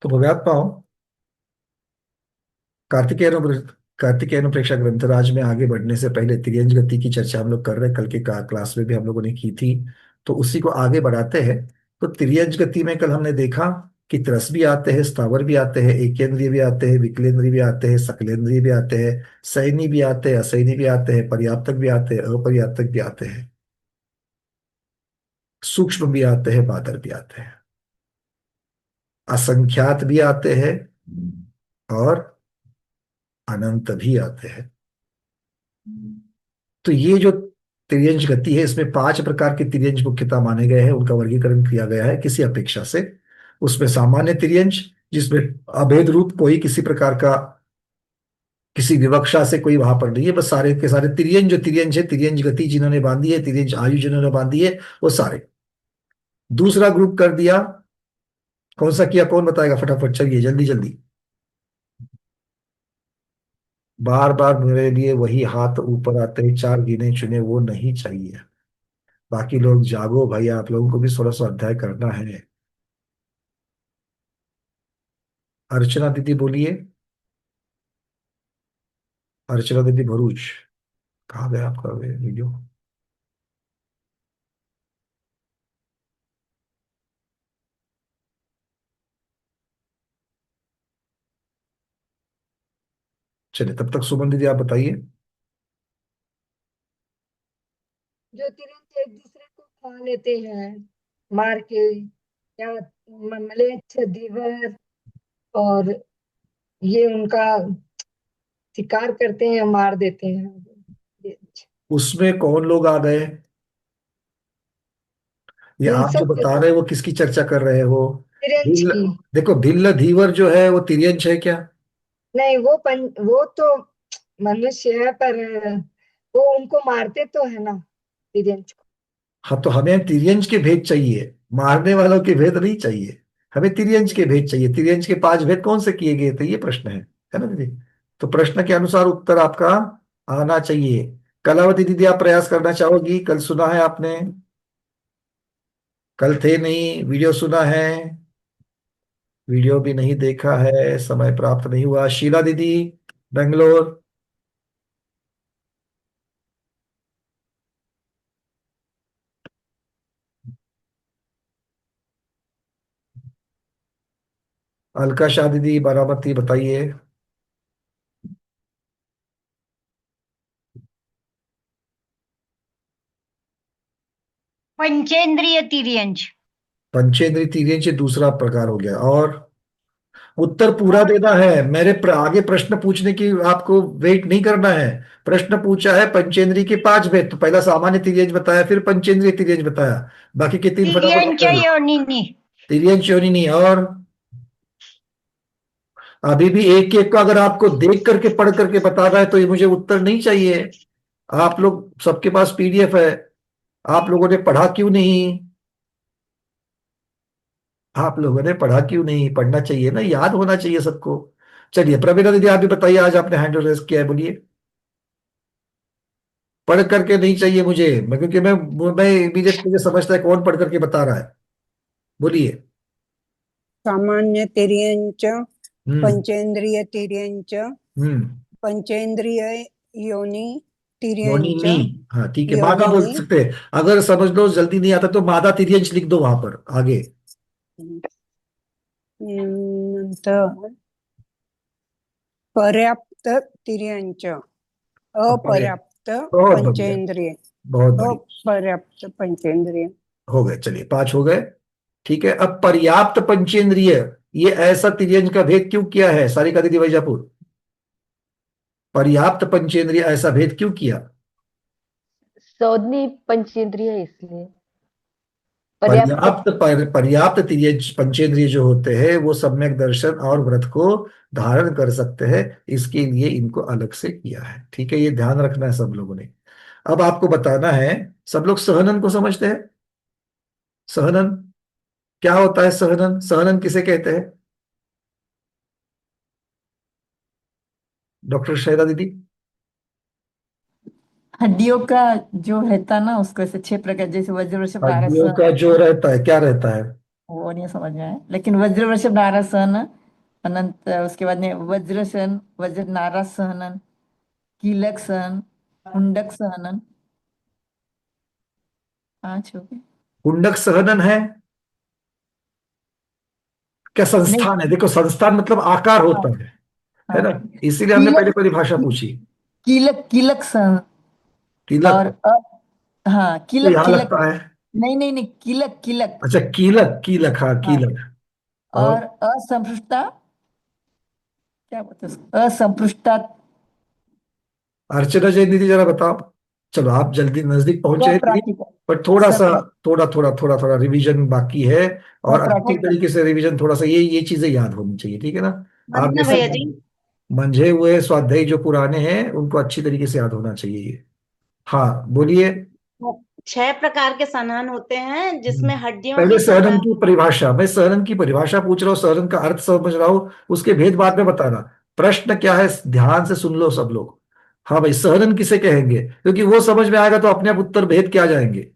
तो भव्यात पाओ कार्तिकेय कार्तिकेय प्रेक्षक ग्रंथराज में आगे बढ़ने से पहले तिर्यंज गति की चर्चा हम लोग कर रहे हैं, कल के क्लास में भी हम लोगों ने की थी। तो उसी को आगे बढ़ाते हैं। तो तिर्यंज गति में कल हमने देखा कि त्रस भी आते हैं, स्थावर भी आते हैं, एकेंद्रीय भी आते हैं, विकलेंद्रीय भी आते हैं, सकलेंद्रीय भी आते हैं, सैनी भी आते हैं, असैनी भी आते हैं, पर्याप्तक भी आते हैं, अपर्याप्तक भी आते हैं, सूक्ष्म भी आते हैं, बादर भी आते हैं, असंख्यात भी आते हैं और अनंत भी आते हैं। तो ये जो तिर्यंज गति है, इसमें 5 प्रकार के तिर्यंज मुख्यतः माने गए हैं, उनका वर्गीकरण किया गया है किसी अपेक्षा से। उसमें सामान्य तिर्यंज, जिसमें अभेद रूप कोई किसी प्रकार का किसी विवक्षा से कोई वहां पर नहीं है, बस सारे के सारे तिर्यंज जो तिर्यंज है, तिर्यंज गति जिन्होंने बांधी है, तिर्यंज आयु जिन्होंने बांधी है, वो सारे। दूसरा ग्रुप कर दिया, कौन सा किया, कौन बताएगा फटाफट, चलिए जल्दी जल्दी। बार बार मेरे लिए वही हाथ ऊपर आते हैं, 4 गिने चुने वो नहीं चाहिए। बाकी लोग जागो भाई, आप लोगों को भी 16 अध्याय करना है। अर्चना दीदी बोलिए। अर्चना दीदी भरूच, कहाँ गया आपका वीडियो। चलिए तब तक सुमन दीदी आप बताइए। जो तिरंगे एक दूसरे को खा लेते हैं मार के, या म्लेच्छ धीवर, और ये उनका शिकार करते हैं, मार देते हैं। ये उसमें कौन लोग आ गए, ये आप जो हिंसक बता रहे हो वो किसकी चर्चा कर रहे हो। तिरंज भिल्ल, की। देखो भिल्ल धीवर जो है वो तिर्यंच है क्या। नहीं, वो तो मनुष्य है, पर वो उनको मारते तो है ना, तिरंज को। हाँ तो हमें तिर्यंच के भेद चाहिए, मारने वालों के भेद नहीं चाहिए। हमें तिर्यंच के भेद चाहिए। तिर्यंच के 5 भेद कौन से किए गए थे, ये प्रश्न है ना दीदी। तो प्रश्न के अनुसार उत्तर आपका आना चाहिए। कलावती दीदी आप प्रयास करना चाहोगी, कल सुना है आपने, कल थे नहीं, वीडियो सुना है, वीडियो भी नहीं देखा है, समय प्राप्त नहीं हुआ। शीला दीदी बेंगलोर। अलका शाह दीदी बारामती बताइए। पंचेंद्रिय तिर्यंज। पंचेंद्रिय तिर्यंच ये दूसरा प्रकार हो गया। और उत्तर पूरा और देना है, मेरे आगे प्रश्न पूछने की आपको वेट नहीं करना है। प्रश्न पूछा है पंचेंद्रिय के 5 भेद, तो पहला सामान्य तिर्यंच बताया, फिर पंचेंद्रिय तिर्यंच बताया। बाकी के 3 फटाफट तिर्यंच बताइए। योनिनि। तिर्यंच योनिनी। और अभी भी एक एक को अगर आपको देख करके पढ़ करके बता रहा है तो ये मुझे उत्तर नहीं चाहिए। आप लोग सबके पास पीडीएफ है, आप लोगों ने पढ़ा क्यों नहीं। आप लोगों ने पढ़ा क्यों नहीं, पढ़ना चाहिए ना, याद होना चाहिए सबको। चलिए प्रवीणा दीदी आप भी बताइए, आज आपने हैंड रेस किया है, बोलिए। पढ़ करके नहीं चाहिए मुझे, क्योंकि मैं इमीडिएट मुझे समझता है कौन पढ़ करके बता रहा है। बोलिए। सामान्य तिर्यंच, हम्म। पंचेंद्रिय तिर्यंच, हम्म। पंचेंद्रिय योनि योनी तिर्यंच, नी। हाँ ठीक है, मादा बोल योनिनि। सकते हैं। अगर समझ लो जल्दी नहीं आता तो मादा तिर्यंच लिख दो वहां पर आगे। नंतर पर्याप्त तिर्यंच, पर्याप्त। अपर्याप्त बहुत बढ़िया, पंचेंद्रिय, बहुत बढ़िया। अपर्याप्त पंचेंद्रिय। हो गए, चलिए 5 हो गए। ठीक है, अब पर्याप्त पंचेंद्रिय, ये ऐसा तिर्यंच का भेद क्यों किया है सारिका दीदी वैजापुर। पर्याप्त पंचेंद्रिय ऐसा भेद क्यों किया। सौदनी पंचेंद्रिय है इसलिए। पर्याप्त। पर्याप्त तिर्यंच पंचेंद्रिय जो होते हैं वो सम्यक दर्शन और व्रत को धारण कर सकते हैं, इसके लिए इनको अलग से किया है। ठीक है, ये ध्यान रखना है सब लोगों ने। अब आपको बताना है, सब लोग सहनन को समझते हैं। सहनन क्या होता है, सहनन, सहनन किसे कहते हैं, डॉक्टर शैला दीदी। हड्डियों का जो रहता ना, उसको ऐसे 6 प्रकार, जैसे वज्र वृषभ हड्डियों पारस। का जो रहता है क्या रहता है। वो नहीं समझ में आया, लेकिन वज्र वृषभ नारासन अनंत, उसके बाद में वज्रसन, वज्र नारासहनन, कीलक सहन, हुंडक सहनन, 5 हो गए। कुंडक सहनन है क्या? नहीं। संस्थान है, देखो संस्थान मतलब आकार हाँ। होता है ना? हाँ। इसीलिए हमने पहले कीलक, परिभाषा पूछी। कीलक कीलक सहन। और कीलक हाँ, तो कीलक यहाँ कीलक। लगता है। नहीं नहीं नहीं, कीलक कीलक। अच्छा, कीलक, कीलक, हाँ हाँ। कीलक। और और असंपृष्टता, क्या बोलते हैं उसको? असंपृष्टता, अर्चना जैन दीदी जरा बताओ। चलो आप जल्दी नजदीक पहुंचे हैं दीदी, स्वप्रातिक, पर थोड़ा सा, स्वप्रातिक, थोड़ा रिवीजन बाकी है। और अच्छी स्वप्रातिक। तरीके से रिवीजन, थोड़ा सा ये चीजें याद होनी चाहिए, ठीक है ना? आप वंदना जैसे भैया जी, मंझे हुए स्वाध्यायी जो पुराने हैं उनको अच्छी तरीके से याद होना चाहिए ये। हाँ बोलिए। 6 प्रकार के संहन होते हैं जिसमें हड्डियों पहले की सहनन संरचना। की परिभाषा, मैं सहनन की परिभाषा पूछ रहा हूँ, सहनन का अर्थ समझ रहा हूँ, उसके भेद बाद में बताना। प्रश्न क्या है, ध्यान से सुन लो सब लोग। हाँ भाई, सहनन किसे कहेंगे? क्योंकि वो समझ में आएगा तो अपने आप उत्तर भेद क्या जाएंगे।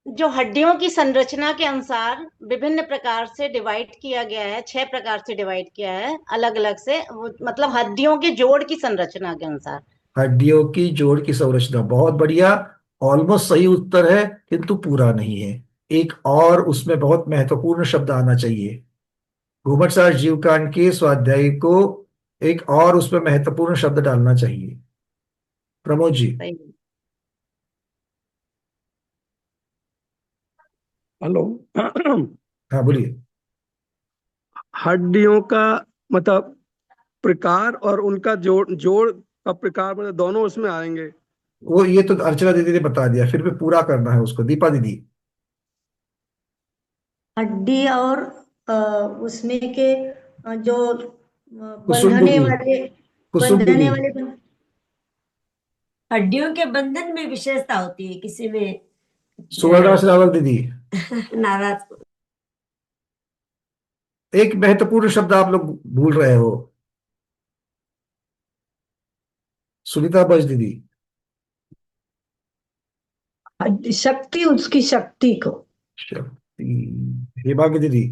जो हड्डियों की संरचना के अनुसार विभिन्न प्रकार से डिवाइड किया गया है, 6 प्रकार से डिवाइड किया है अलग अलग से, मतलब हड्डियों के जोड़ की संरचना के अनुसार। हड्डियों की जोड़ की संरचना, बहुत बढ़िया। ऑलमोस्ट सही उत्तर है, किंतु पूरा नहीं है। एक और उसमें बहुत महत्वपूर्ण शब्द आना चाहिए। घुमटसार जीवकांड के स्वाध्याय को एक और उसमें महत्वपूर्ण शब्द डालना चाहिए। प्रमोद जी। सही। हेलो। हाँ बोलिए। हड्डियों का मतलब प्रकार और उनका जोड़ जोड़ का प्रकार, मतलब दोनों उसमें आएंगे। वो ये तो अर्चना दीदी ने बता दिया, फिर भी पूरा करना है उसको, दीपा दीदी। हड्डी और अ, उसमें के जो कुसुम बंधने दीदी, वाले कुसुम दीदी। बंधने वाले हड्डियों के बंधन में विशेषता होती है किसी में सुवर्णा श्रावक दीदी। नाराज। एक महत्वपूर्ण शब्द आप लोग भूल रहे हो। सुनीता बज दीदी। शक्ति, उसकी शक्ति को। शक्ति, हेमांगी दीदी।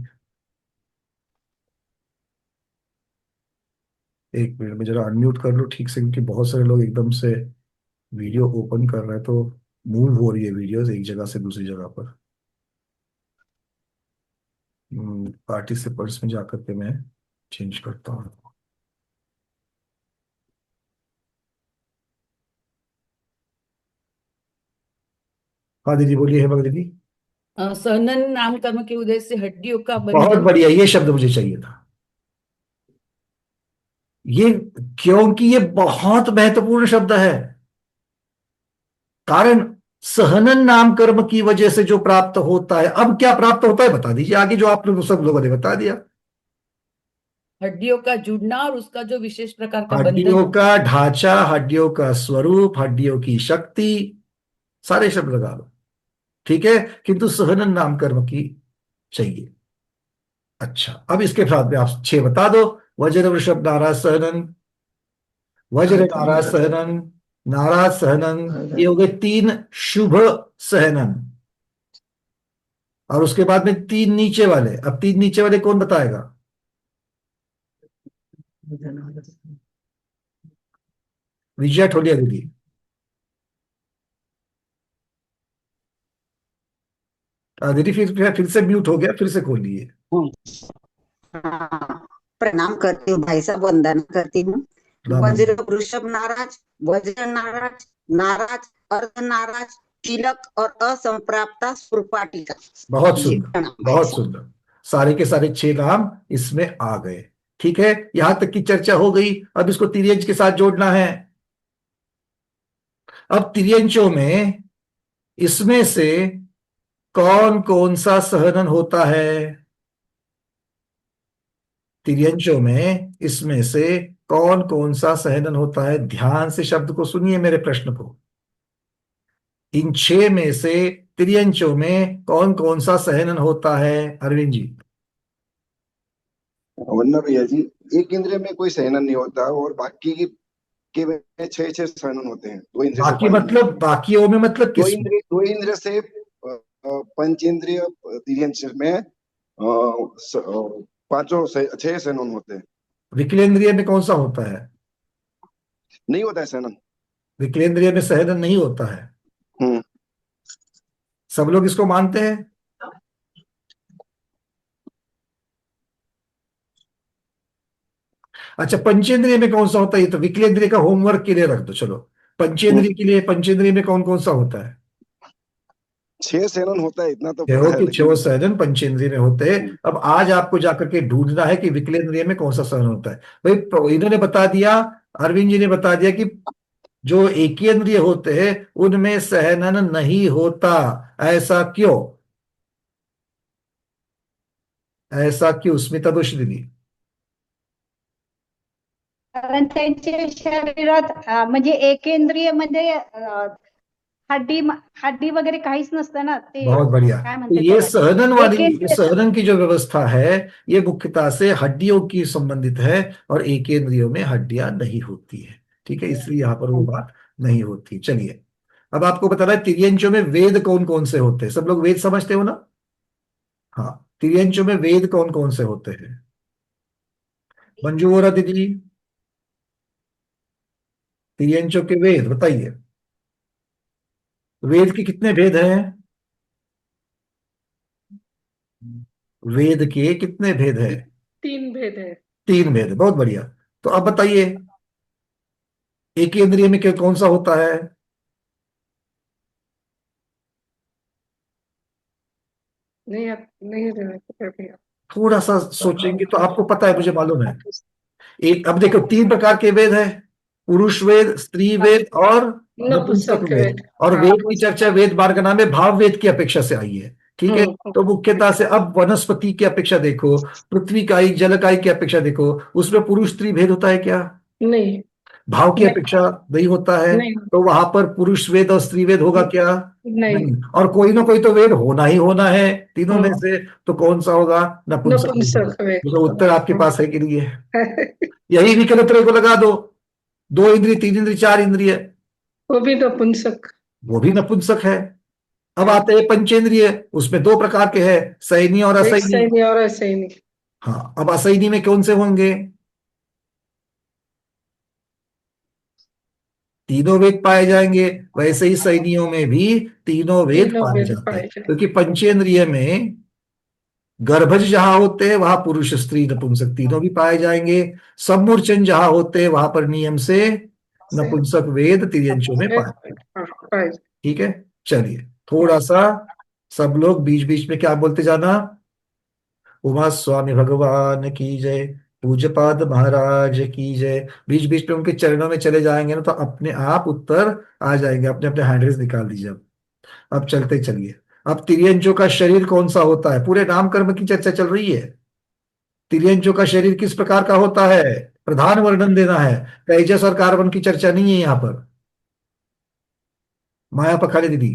एक मिनट में जरा अनम्यूट कर लो ठीक से, क्योंकि बहुत सारे लोग एकदम से वीडियो ओपन कर रहे हैं तो मूव हो रही है वीडियोस एक जगह से दूसरी जगह पर। पार्टिसिपेंट्स में जाकर के मैं चेंज करता हूँ। हाँ दीदी बोलिए, हेमंत दीदी। सहनन नाम कर्म के उदय से हड्डियों का बहुत बंधन। बढ़िया, ये शब्द मुझे चाहिए था ये, क्योंकि ये बहुत महत्वपूर्ण शब्द है। कारण, सहनन नाम कर्म की वजह से जो प्राप्त होता है, अब क्या प्राप्त होता है बता दीजिए आगे, जो आप लोग सब लोगों ने बता दिया। हड्डियों का जुड़ना और उसका जो विशेष प्रकार का बंधन हड्डियों होता का ढांचा, हड्डियों का स्वरूप, हड्डियों की शक्ति, सारे शब्द लगा लो, ठीक है। किंतु सहनन नाम कर्म की चाहिए। अच्छा, अब इसके साथ में आप 6 बता दो। वज्र वृषभ नाराज सहनन, वज्र नाराज सहनन, नाराज सहनन, ये हो गए 3 शुभ सहनन। और उसके बाद में 3 नीचे वाले। अब 3 नीचे वाले कौन बताएगा? विजया ठोलिया दीदी। दीदी फिर से म्यूट हो गया, फिर से खोलिए। हाँ, प्रणाम करती हूँ भाई साहब, वंदना करती हूँ। राम राम। वज्र वृषभ नाराज, वज्र नाराज, नाराज, अर्ध नाराज, तिलक और असंप्राप्ता सुरपाटिका। बहुत जी सुंदर, प्रणाम भाई बहुत साहब। सुंदर। सारे के सारे 6 नाम इसमें आ गए, ठीक है। यहां तक की चर्चा हो गई। अब इसको तिर्यंच के साथ जोड़ना है। अब तिर्यंचों में इसमें से कौन कौन सा सहनन होता है? तिर्यंचों में इसमें से कौन कौन सा सहनन होता है? ध्यान से शब्द को सुनिए, मेरे प्रश्न को। इन 6 में से तिर्यंचों में कौन कौन सा सहनन होता है? अरविंद जी। वरना भैया जी, एक इंद्रिय में कोई सहनन नहीं होता और बाकी के में 6 6 सहनन होते हैं। दो इंद्रिय से बाकी 5 नहीं। मतलब बाकियों में मतलब दो किसमें? इंद्रिय दो इंद्रिय से पंचेंद्रिय तिर्यंच में पांचों 6 सेनन होते हैं। विकलेंद्रिय में कौन सा होता है? नहीं होता है सेनन। विकलेंद्रिय में सहनन नहीं होता है। हम्म। सब लोग इसको मानते हैं। अच्छा, पंचेंद्रिय में कौन सा होता है? ये तो विकलेंद्रिय का होमवर्क के लिए रख दो। चलो, पंचेंद्रिय के लिए, पंचेंद्रिय में कौन कौन सा होता है? 6 सेनन होता है, इतना तो छो पता है, के छो लेकिन सहजन पंचेंद्रिय में होते हैं। अब आज आपको जाकर के ढूंढना है कि विकलेंद्रिय में कौन सा सहन होता है। भाई इन्होंने बता दिया, अरविंद जी ने बता दिया कि जो एकेंद्रिय होते हैं उनमें सहनन नहीं होता। ऐसा क्यों? ऐसा क्यों स्मिता दोषी दीदी? कारण त्यांच्या शरीरात म्हणजे एकेंद्रिय म्हणजे हड्डी हड्डी वगैरे काहीच नसतं ना ते बहुत बढ़िया। काय तो म्हणते ये त्याला सहनन वाली, ये एकेंद्रिय सहनन की जो व्यवस्था है ये मुख्यतः से हड्डियों की संबंधित है, और एकेंद्रियों में हड्डियां नहीं होती है। ठीक है, इसलिए यहां पर वो बात नहीं होती। चलिए, अब आपको बताना है तिर्यंचों में वेद कौन कौन से होते हैं। सब लोग वेद समझते हो ना? हाँ, तिर्यंचों में वेद कौन कौन से होते हैं? मंजू बोरा दीदी, तिर्यंचों के वेद बताइए। वेद के कितने भेद हैं? वेद के कितने भेद हैं? 3 भेद है। 3 भेद, बहुत बढ़िया। तो अब बताइए, एक इंद्रिय में कौन सा होता है? नहीं नहीं भैया। थोड़ा सा सोचेंगे तो आपको पता है, मुझे मालूम है। एक, अब देखो 3 प्रकार के वेद है, पुरुष वेद, स्त्री वेद और नपुंसक नपुंसक वेद। वेद। और हाँ। वेद की चर्चा वेद मार्गना में भाव वेद की अपेक्षा से आई है। ठीक है, तो मुख्यतः से अब वनस्पति की अपेक्षा देखो, पृथ्वी कायिक जलकायिक की अपेक्षा देखो, उसमें पुरुष स्त्री भेद होता है क्या? नहीं। भाव की नहीं। अपेक्षा नहीं होता है। नहीं। तो वहां पर पुरुष वेद और स्त्री वेद होगा क्या? नहीं। और कोई ना कोई तो वेद होना ही होना है तीनों में से। तो कौन सा होगा? नपुंसक वेद होगा। नपुंसक वेद। तो उत्तर आपके पास है कि नहीं है? यही विकल्प को लगा दो, 2 इंद्रिय, 3 इंद्रिय, 4 इंद्रिय, वो भी नपुंसक। वो भी नपुंसक है। अब आते हैं पंचेंद्रिय, उसमें 2 प्रकार के हैं, सैनी और एक असैनी। सैनी और असैनी। हाँ, अब असैनी में कौन से होंगे? तीनों वेद पाए जाएंगे। वैसे ही सैनियों में भी तीनों वेद तीनों पाए वेद जाते पाए हैं, जाए। क्योंकि पंचेंद्रिय में गर्भज जहां होते हैं वहां पुरुष स्त्री नपुंसक तीनों भी पाए जाएंगे। सम्मूर्छन जहां होते हैं वहां पर नियम से नपुंसक वेद तिर्यंचों में पाए जाएंगे। ठीक है, चलिए थोड़ा सा सब लोग बीच बीच में क्या बोलते जाना। उमा स्वामी भगवान की जय, पूज्यपाद महाराज की जय। बीच बीच में उनके चरणों में चले जाएंगे ना तो अपने आप उत्तर आ जाएंगे। अपने अपने हैंड रेस निकाल दीजिए। अब चलते चलिए। अब तिर्यंचों का शरीर कौन सा होता है? पूरे नामकर्म की चर्चा चल रही है। तिर्यंचों का शरीर किस प्रकार का होता है, प्रधान वर्णन देना है। तेजस और कार्बन की चर्चा नहीं है यहाँ पर। माया पखाले दीदी।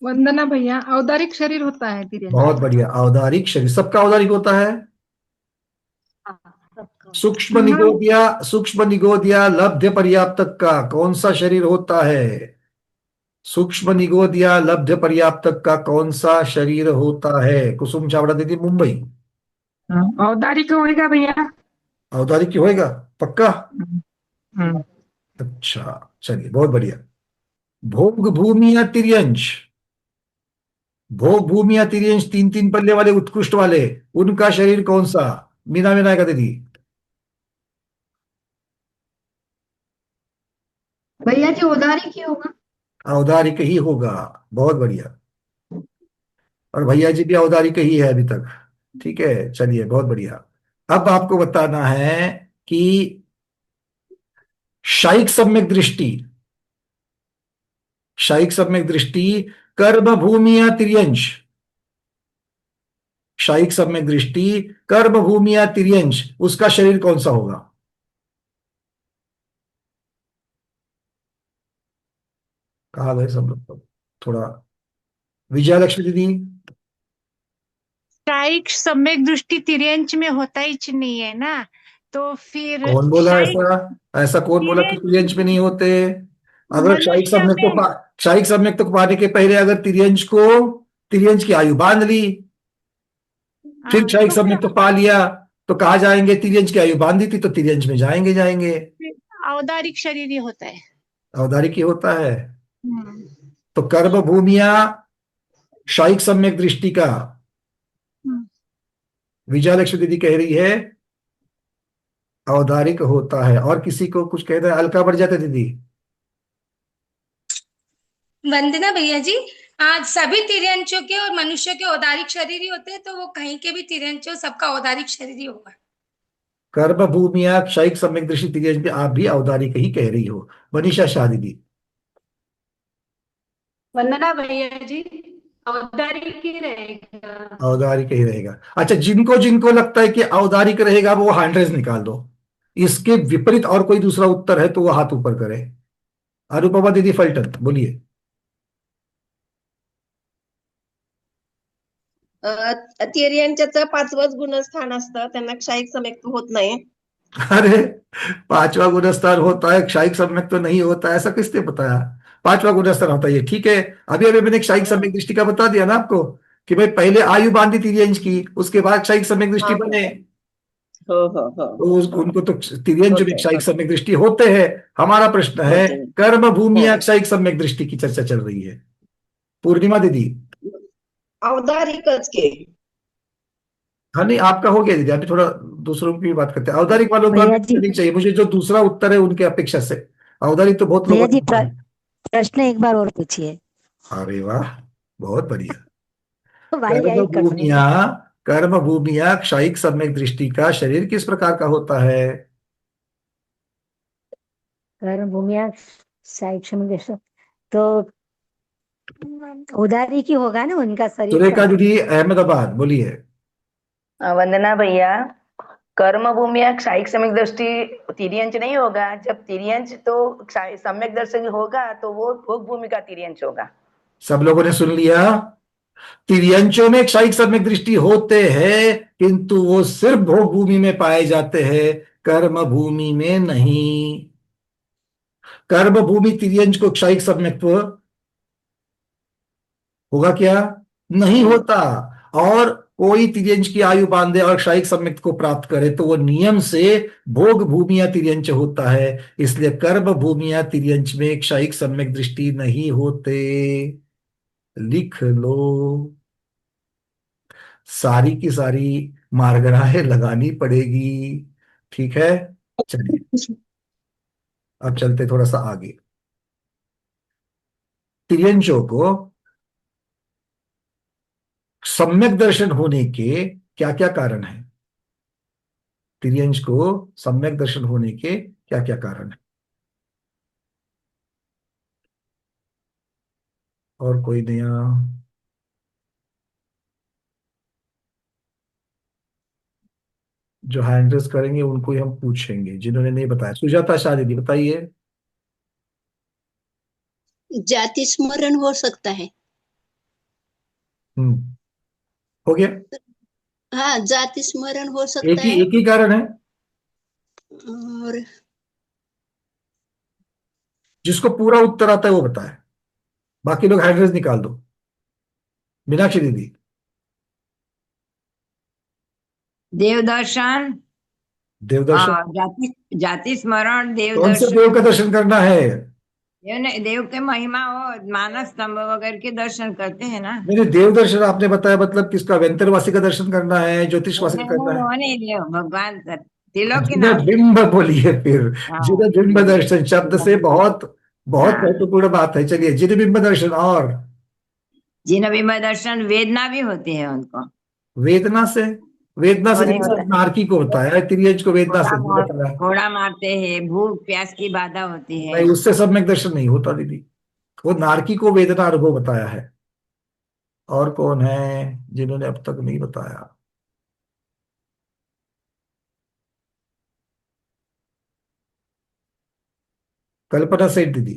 वंदना भैया, औदारिक शरीर होता है बहुत तिर्यंच। बढ़िया, औदारिक शरीर। सबका औदारिक होता है। सूक्ष्म निगोदिया लब्ध पर्याप्तक का कौन सा शरीर होता है? सूक्ष्म निगोदिया लब्ध पर्याप्तक का कौन सा शरीर होता है? कुसुम चावड़ा दीदी, मुंबई। औदारिक होएगा भैया। औदारिक होएगा पक्का? हम्म। अच्छा, चलिए बहुत बढ़िया। भोग भूमि या तिर्यंच, भोग भूमि या तिर्यंच 3-3 पल्ले वाले उत्कृष्ट वाले, उनका शरीर कौन सा? मीना विनायका दीदी। भैया जी औदारिक ही होगा। औदारिक ही होगा, बहुत बढ़िया। और भैया जी भी औदारिक ही है अभी तक। ठीक है, चलिए बहुत बढ़िया। अब आपको बताना है कि शायिक सम्यक दृष्टि, शायिक सम्यक दृष्टि कर्म भूमि या तिर्यंच, शायिक सम्यक दृष्टि कर्म भूमि या तिर्यंच, उसका शरीर कौन सा होगा? कहा गए सब लोग? थोड़ा विजयलक्ष्मी दीदी। शायिक सम्यक दृष्टि तिर्यंच में होता ही नहीं है ना, तो फिर कौन बोला शायिक ऐसा? ऐसा कौन बोला कि तिर्यंच में नहीं होते? अगर क्षयिक मनुष्य सम्यक में क्षयिक सम्यक को पाने के पहले अगर तिर्यंज की आयु बांध ली, फिर क्षयिक सम्यक पा लिया, तो कहा जाएंगे तिर्यंज की आयु बांधी थी तो तिर्यंज में जाएंगे। औदारिक शरीर ही होता है। औदारिक ही होता है। तो कर्म भूमिया क्षयिक सम्यक दृष्टि का विजयलक्ष्मी दीदी कह रही है औदारिक होता है। और किसी को कुछ कहना है? अलका बढ़ जाते दीदी। वंदना भैया जी, आज सभी तिर्यंचों के और मनुष्य के औदारिक शरीर ही होते हैं, तो वो कहीं के भी तिर्यंचो सबका औदारिक शरीर ही होगा। कर्म भूमिया क्षयिक सम्यक दृष्टि तिर्यंच में आप भी औदारिक ही कह रही हो। मनीषा शाह दीदी। वंदना भैया जी, औदारिक ही रहेगा। औदारिक ही रहेगा। अच्छा, जिनको जिनको लगता है कि औदारिक रहेगा वो हैंड रेज निकाल दो। इसके विपरीत और कोई दूसरा उत्तर है तो वो हाथ ऊपर करे। अनुपमा दीदी फलटन, बोलिए। तिर्यंच्याचं 5वंच गुणस्थान असतं, त्यांना क्षयिक सम्यक होत नाही। अरे 5वां गुणस्थान होता है, क्षयिक सम्यक तो नहीं होता है, ऐसा किसने बताया? 5वां गुणस्थान होता है, ठीक है। अभी अभी मैंने क्षयिक सम्यक दृष्टि का बता दिया ना आपको कि भाई पहले आयु बांधी तिर्यंज की, उसके बाद क्षयिक सम्यक दृष्टि बने। तो उनको तो तिर्यंज में क्षयिक सम्यक दृष्टि होते हैं। हमारा प्रश्न है कर्म भूमिया क्षयिक सम्यक दृष्टि की चर्चा चल रही है। पूर्णिमा दीदी। औदारिकच के। हाँ नहीं, आपका हो गया दीदी। अभी थोड़ा दूसरों की भी बात करते हैं। औदारिक वालों का नहीं चाहिए मुझे, जो दूसरा उत्तर है उनके अपेक्षा से। औदारिक तो बहुत लोगों ने। प्रश्न एक बार और पूछिए। अरे वाह, बहुत बढ़िया। भाई यही कर्म भूमिया क्षयिक सम्यक दृष्टि का शरीर किस प्रकार का होता है? कर्म भूमिया क्षयिक सम्यक दृष्टि तो उदारी की होगा ना उनका शरीर। सुरेखा दीदी अहमदाबाद, बोलिए। वंदना भैया, कर्म भूमिया क्षयिक सम्यक दृष्टि तिर्यंच नहीं होगा। जब तिर्यंच तो सम्यक दृष्टि होगा तो वो भोग भूमि का तिर्यंच होगा। सब लोगों ने सुन लिया। तिर्यंचों में क्षयिक सम्यक दृष्टि होते हैं, किंतु वो सिर्फ भोग भूमि में पाए जाते हैं, कर्म भूमि में नहीं। कर्म भूमि तिर्यंच को क्षयिक सम्यक होगा क्या? नहीं होता। और कोई तिर्यंच की आयु बांधे और क्षयिक सम्यक को प्राप्त करे तो वो नियम से भोग भूमिया तिर्यंच होता है। इसलिए कर्म भूमिया तिर्यंच में क्षयिक सम्यक दृष्टि नहीं होते। लिख लो। सारी की सारी मार्गराहें लगानी पड़ेगी, ठीक है। चलिए अब चलते थोड़ा सा आगे। तिर्यंचों को सम्यक दर्शन होने के क्या क्या कारण है? तिर्यंच को सम्यक दर्शन होने के क्या क्या कारण है? और कोई नया? जो हैंड रेज करेंगे उनको ही हम पूछेंगे, जिन्होंने नहीं बताया। सुजाता शाह दीदी बताइए। जाति स्मरण हो सकता है। हो गया। हाँ, जाति स्मरण हो सकता है। एक ही कारण है। और जिसको पूरा उत्तर आता है वो बताए, बाकी लोग हैंड रेज निकाल दो। मीनाक्षी दीदी। देवदर्शन। जाति स्मरण। कौन से देव का दर्शन करना है? देव के महिमा हो, मानस स्तंभ वगैरह के दर्शन करते हैं ना। मेरे देव दर्शन आपने बताया, मतलब किसका? व्यंतरवासी का दर्शन करना है, ज्योतिषवासी का करना है? भगवान तिलोक बिंब बोलिए फिर। बिंब दर्शन शब्द से बहुत बहुत महत्वपूर्ण बात है। चलिए, जिन बिंब दर्शन। और जिन बिंब दर्शन वेदना भी होती है उनको। वेदना से नारकी को होता है, तिर्यंच को वेदना से घोड़ा मारते हैं, भूख प्यास की बाधा होती है। नहीं, उससे सम्यक दर्शन नहीं होता दीदी। वो नारकी को वेदना अनुभव बताया है। और कौन है जिन्होंने अब तक नहीं बताया? कल्पना सेठ दीदी।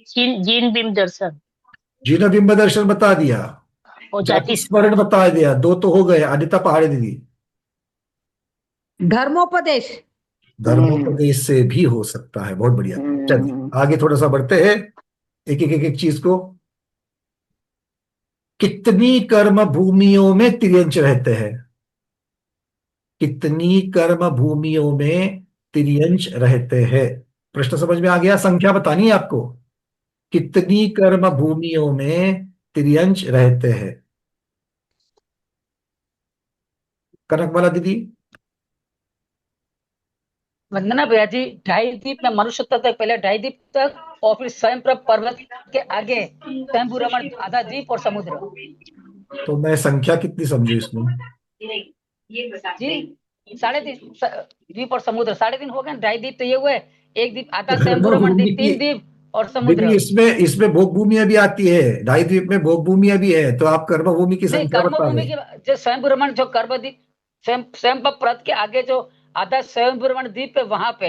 जिन बिंब दर्शन। जिन बिंब दर्शन बता दिया, जाति स्मरण बता दिया, 2 तो हो गए। अनिता पहाड़े दीदी। धर्मोपदेश। धर्मोपदेश से भी हो सकता है। बहुत बढ़िया। चलिए आगे थोड़ा सा बढ़ते हैं, एक चीज को। कितनी कर्म भूमियों में तिर्यंच रहते हैं? कितनी कर्म भूमियों में तिर्यंच रहते हैं? प्रश्न समझ में आ गया? संख्या बतानी है आपको। कितनी कर्म भूमियों में तिर्यंच रहते हैं? कनकमाला दीदी। वंदना भैया जी, ढाई द्वीप में मनुष्य तक पहले ढाई द्वीप तक और फिर स्वयं पर्वत के आगे स्वयं रमण आधा द्वीप और समुद्र। तो मैं संख्या कितनी समझू इसमें? जी 3.5 द्वीप और समुद्र 3.5 हो गए। ढाई द्वीप तो ये हुए, एक द्वीप आधा स्वयं रमण द्वीप, 3 द्वीप और समुद्र। इसमें भोग भूमियां भी आती है, ढाई द्वीप में भोग भूमियां भी है, तो आप कर्म भूमि की संख्या बता कर्म भूमि की जो स्वयं रमण जो कर्म द्वीप स्वयं पर्वत के आगे जो आधा स्वयं द्वीप है वहां पे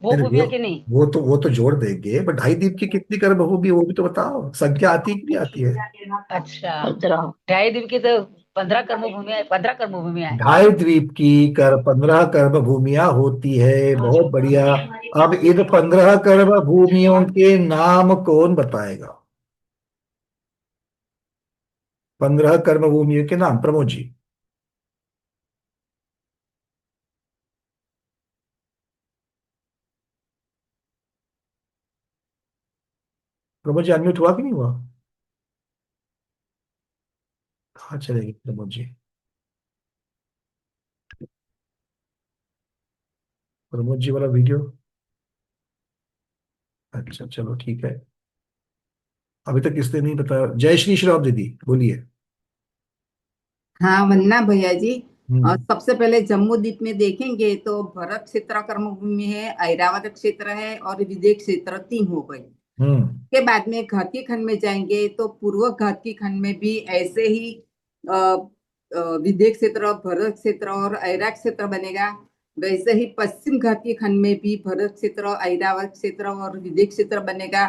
वो भूमिया की नहीं। वो तो जोड़ देंगे, बट ढाई द्वीप की कितनी कर्म भूमि वो भी तो बताओ, संख्या आती है कि नहीं आती है? अच्छा, ढाई द्वीप की तो 15 कर्म भूमिया है। ढाई द्वीप की 15 कर्म भूमियां होती है। बहुत बढ़िया। अब इन 15 कर्म भूमियों के नाम कौन बताएगा? 15 कर्म भूमियों के नाम, प्रमोद जी। प्रमोद जी अनम्यूट हुआ कि नहीं हुआ? कहाँ चलेगी प्रमोद जी? प्रमोद जी वाला वीडियो। अच्छा चलो ठीक है। अभी तक किसने नहीं बताया? जय श्री श्राम दीदी बोलिए। हाँ वंदना भैया जी। और सबसे पहले जम्मू द्वीप में देखेंगे तो भरत क्षेत्र कर्म भूमि है, ऐरावत क्षेत्र है और विदय क्षेत्र 3 हो गई। के बाद में घाटी खंड में जाएंगे तो पूर्व घाटी खंड में भी ऐसे ही विदय क्षेत्र, भरत क्षेत्र और ऐरावत क्षेत्र बनेगा। वैसे ही पश्चिम घाटी खंड में भी भरत क्षेत्र, ऐरावत क्षेत्र और विदय क्षेत्र बनेगा।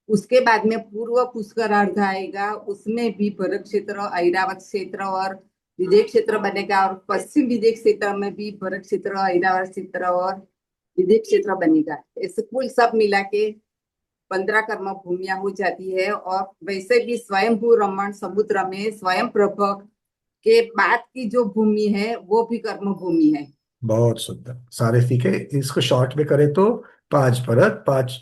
उसके बाद में पूर्व पुष्करार्ध आएगा, उसमें भी भरत क्षेत्र, ऐरावत क्षेत्र और विदय क्षेत्र बनेगा। और पश्चिम विदय क्षेत्र में भी भरत क्षेत्र, ऐरावत क्षेत्र और विदय क्षेत्र बनेगा। ऐसे कुल सब मिला के 15 कर्म भूमियां हो जाती है। और वैसे भी स्वयंभू रमण समुद्र में स्वयं प्रभ के बाद की जो भूमि है वो भी कर्म भूमि है। बहुत सुंदर, सारे सीखे। इसको शॉर्ट में करें तो 5 भरत, 5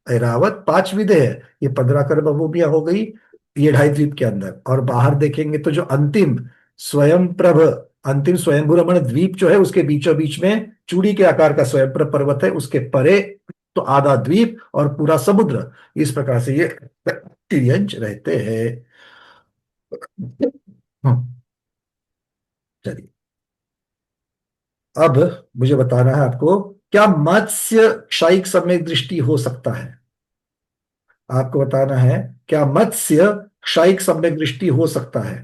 ऐरावत, 5 विदय है। ये 15 कर्म भूमियां हो गई, ये ढाई द्वीप के अंदर। और बाहर देखेंगे तो जो अंतिम स्वयंप्रभ, अंतिम स्वयंभू रमण द्वीप जो है उसके बीचों बीच में चूड़ी के आकार का स्वयंप्रभ पर्वत है, उसके परे तो आधा द्वीप और पूरा समुद्र। इस प्रकार से ये तिर्यंच रहते हैं। चलिए अब मुझे बताना है आपको, क्या मत्स्य क्षयिक सम्यक दृष्टि हो सकता है? आपको बताना है क्या मत्स्य क्षयिक सम्यक दृष्टि हो सकता है?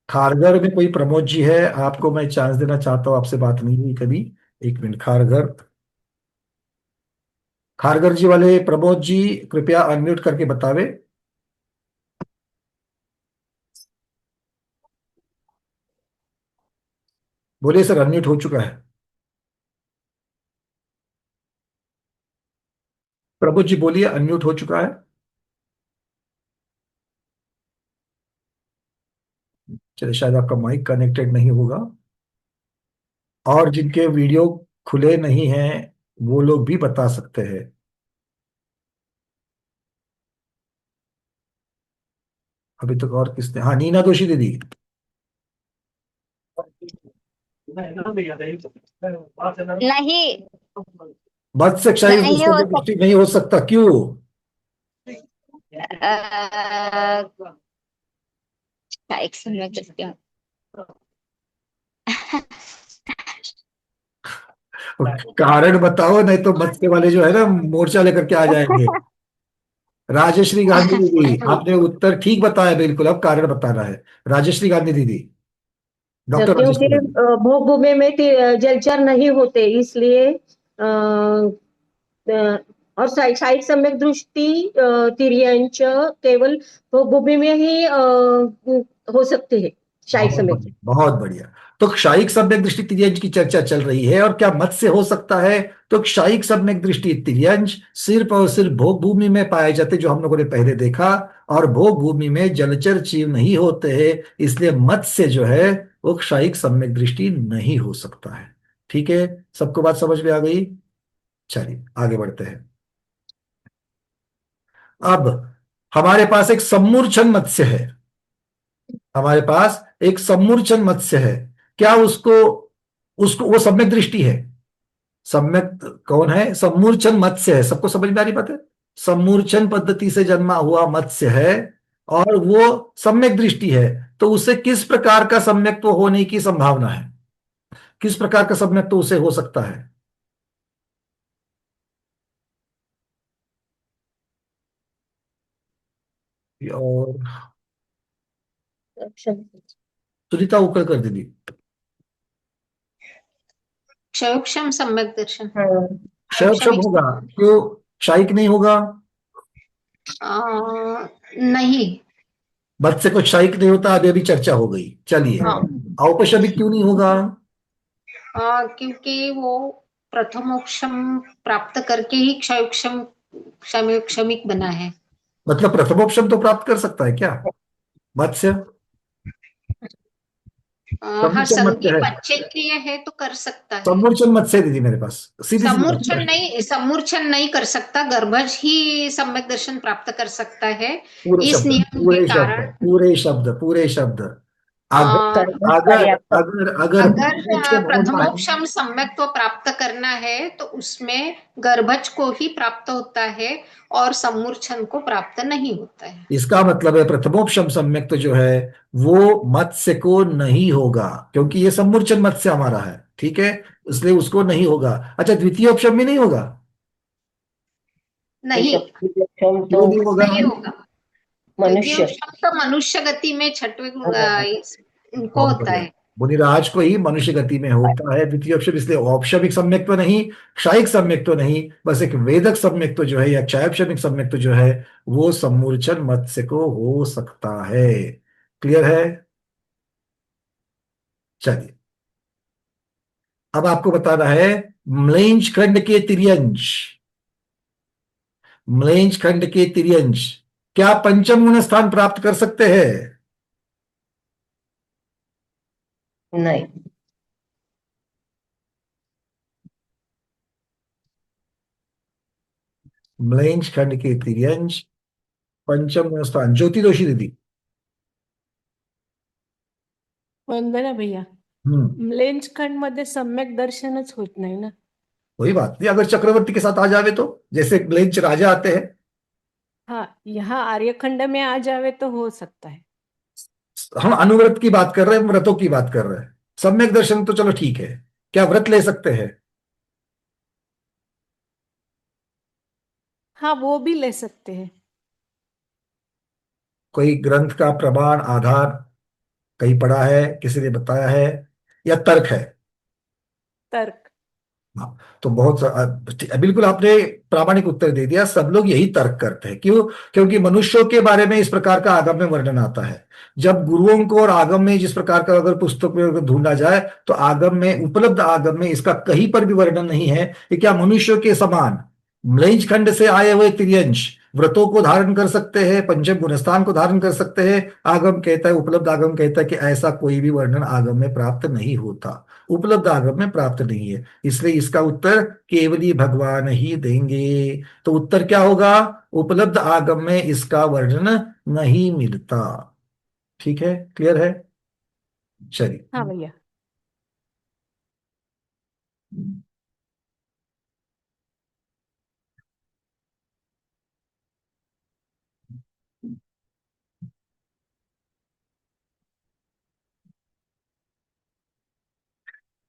खारघर में कोई प्रमोद जी है? आपको मैं चांस देना चाहता हूं, आपसे बात नहीं हुई कभी। 1 मिनट। खारघर जी वाले प्रमोद जी कृपया अनम्यूट करके बतावे। बोलिए सर, अनम्यूट हो चुका है। प्रमोद जी बोलिए, अनम्यूट हो चुका है। चलिए शायद आपका माइक कनेक्टेड नहीं होगा। और जिनके वीडियो खुले नहीं हैं वो लोग भी बता सकते हैं। अभी तक और किसने? हाँ, नीना दोषी दीदी। नहीं, मत्स्य क्षयिक दृष्टि नहीं हो सकता, क्यों? एक समय कारण बताओ, नहीं तो मत्स्य वाले जो है ना मोर्चा लेकर के आ जाएंगे। राजश्री गांधी दीदी, आपने उत्तर ठीक बताया बिल्कुल, अब कारण बताना है। राजश्री गांधी दीदी, डॉक्टर क्योंकि भोग भूमि में जलचर नहीं होते, इसलिए और साइड सम्यक दृष्टि तिर्यंच केवल भूमि में ही हो सकते हैं। शायिक बहुत सम्यक बढ़िया, बहुत बढ़िया। तो क्षायिक सम्यक दृष्टि तिर्यंच की चर्चा चल रही है, और क्या मत्स्य हो सकता है? तो क्षायिक सम्यक दृष्टि तिर्यंच सिर्फ और सिर्फ भोग भूमि में पाए जाते, जो हम लोगों ने पहले देखा, और भोग भूमि में जलचर जीव नहीं होते हैं, इसलिए मत्स्य जो है वो क्षायिक सम्यक दृष्टि नहीं हो सकता है। ठीक है, सबको बात समझ में आ गई? चलिए आगे बढ़ते हैं। अब हमारे पास एक सम्मूर्छन मत्स्य है, हमारे पास एक सम्मूर्छन मत्स्य है। क्या उसको उसको वो सम्यक दृष्टि है? सम्यक कौन है? सम्मूर्छन मत्स्य है। सबको समझ में आ रही बात है? सम्मूर्छन पद्धति से जन्मा हुआ मत्स्य है और वो सम्यक दृष्टि है, तो उसे किस प्रकार का सम्यक्त्व होने की संभावना है? किस प्रकार का सम्यक्त्व उसे हो सकता है? और सुनीता उकड़कर दीदी। क्षयोक्षम सम्यक दर्शन। क्षयोक्षम होगा, क्यों क्षायिक नहीं होगा? नहीं, मत्स्य को क्षायिक नहीं होता, अभी अभी चर्चा हो गई। चलिए, औपशमिक क्यों नहीं होगा? क्योंकि वो प्रथमोक्षम प्राप्त करके ही क्षयोक्षम क्षमिक बना है। मतलब प्रथमोपशम तो प्राप्त कर सकता है क्या मत्स्य? हाँ, संधि पश्चेत्रीय है तो कर सकता है। सम्मूर्छन मत्स्य है दीदी मेरे पास, सीधी सम्मूर्छन नहीं कर सकता, गर्भज ही सम्यक दर्शन प्राप्त कर सकता है। इस नियम पूरे के कारण पूरे शब्द अगर अगर प्रथमोक्षम सम्यक्त्व प्राप्त करना है तो उसमें गर्भज को ही प्राप्त होता है और सम्मूर्छन को प्राप्त नहीं होता है। इसका मतलब है प्रथमोपशम सम्यक्त्व जो है वो मत्स्य को नहीं होगा, क्योंकि ये सम्मूर्छन मत्स्य हमारा है, ठीक है, इसलिए उसको नहीं होगा। अच्छा, द्वितीयोपशम भी नहीं होगा? नहीं, क्यों नहीं होगा? मनुष्य तो मनुष्य गति में छठवें इनको होता है, मुनिराज को ही मनुष्य गति में होता है द्वितीयोपशम, इसलिए औपशमिक सम्यक्त्व नहीं, क्षायिक सम्यक्त्व नहीं, बस एक वेदक सम्यक्त्व जो है या क्षायपशमिक सम्यक्त्व जो है वो सम्मूर्छन मत्स्य को हो सकता है। क्लियर है? चलिए, अब आपको बताना है म्लेंछ खंड के तिर्यंश, म्लेंछ खंड के तिर्यंश क्या पंचम गुण स्थान प्राप्त कर सकते हैं? नहीं। म्लेंछ खंड के तिर्यंश पंचम गुण स्थान, ज्योति दोषी दीदी। वंदना भैया, म्लेंछ खंड मध्ये सम्यक दर्शनच होत नाही ना। कोई बात नहीं, अगर चक्रवर्ती के साथ आ जावे तो, जैसे म्लेंछ राजा आते हैं। हाँ, यहाँ आर्यखंड में आ जावे तो हो सकता है। हम अनुव्रत की बात कर रहे हैं, व्रतों की बात कर रहे हैं। सम्यक दर्शन तो चलो ठीक है, क्या व्रत ले सकते हैं? हाँ, वो भी ले सकते हैं। कोई ग्रंथ का प्रमाण आधार कहीं पढ़ा है, किसी ने बताया है, या तर्क है? तर्क। हाँ, तो बहुत बिल्कुल आपने प्रामाणिक उत्तर दे दिया। सब लोग यही तर्क करते हैं। क्यों? क्योंकि मनुष्यों के बारे में इस प्रकार का आगम में वर्णन आता है। जब गुरुओं को और आगम में जिस प्रकार का अगर पुस्तक में अगर ढूंढा जाए तो आगम में, उपलब्ध आगम में इसका कहीं पर भी वर्णन नहीं है कि क्या मनुष्यों के समान म्लेंछ खंड से आए हुए तिर्यंश व्रतों को धारण कर सकते हैं, पंचम गुणस्थान को धारण कर सकते हैं। आगम कहता है, उपलब्ध आगम कहता है कि ऐसा कोई भी वर्णन आगम में प्राप्त नहीं होता, उपलब्ध आगम में प्राप्त नहीं है। इसलिए इसका उत्तर केवली भगवान ही देंगे। तो उत्तर क्या होगा? उपलब्ध आगम में इसका वर्णन नहीं मिलता। ठीक है, क्लियर है? चलिए। हाँ भैया।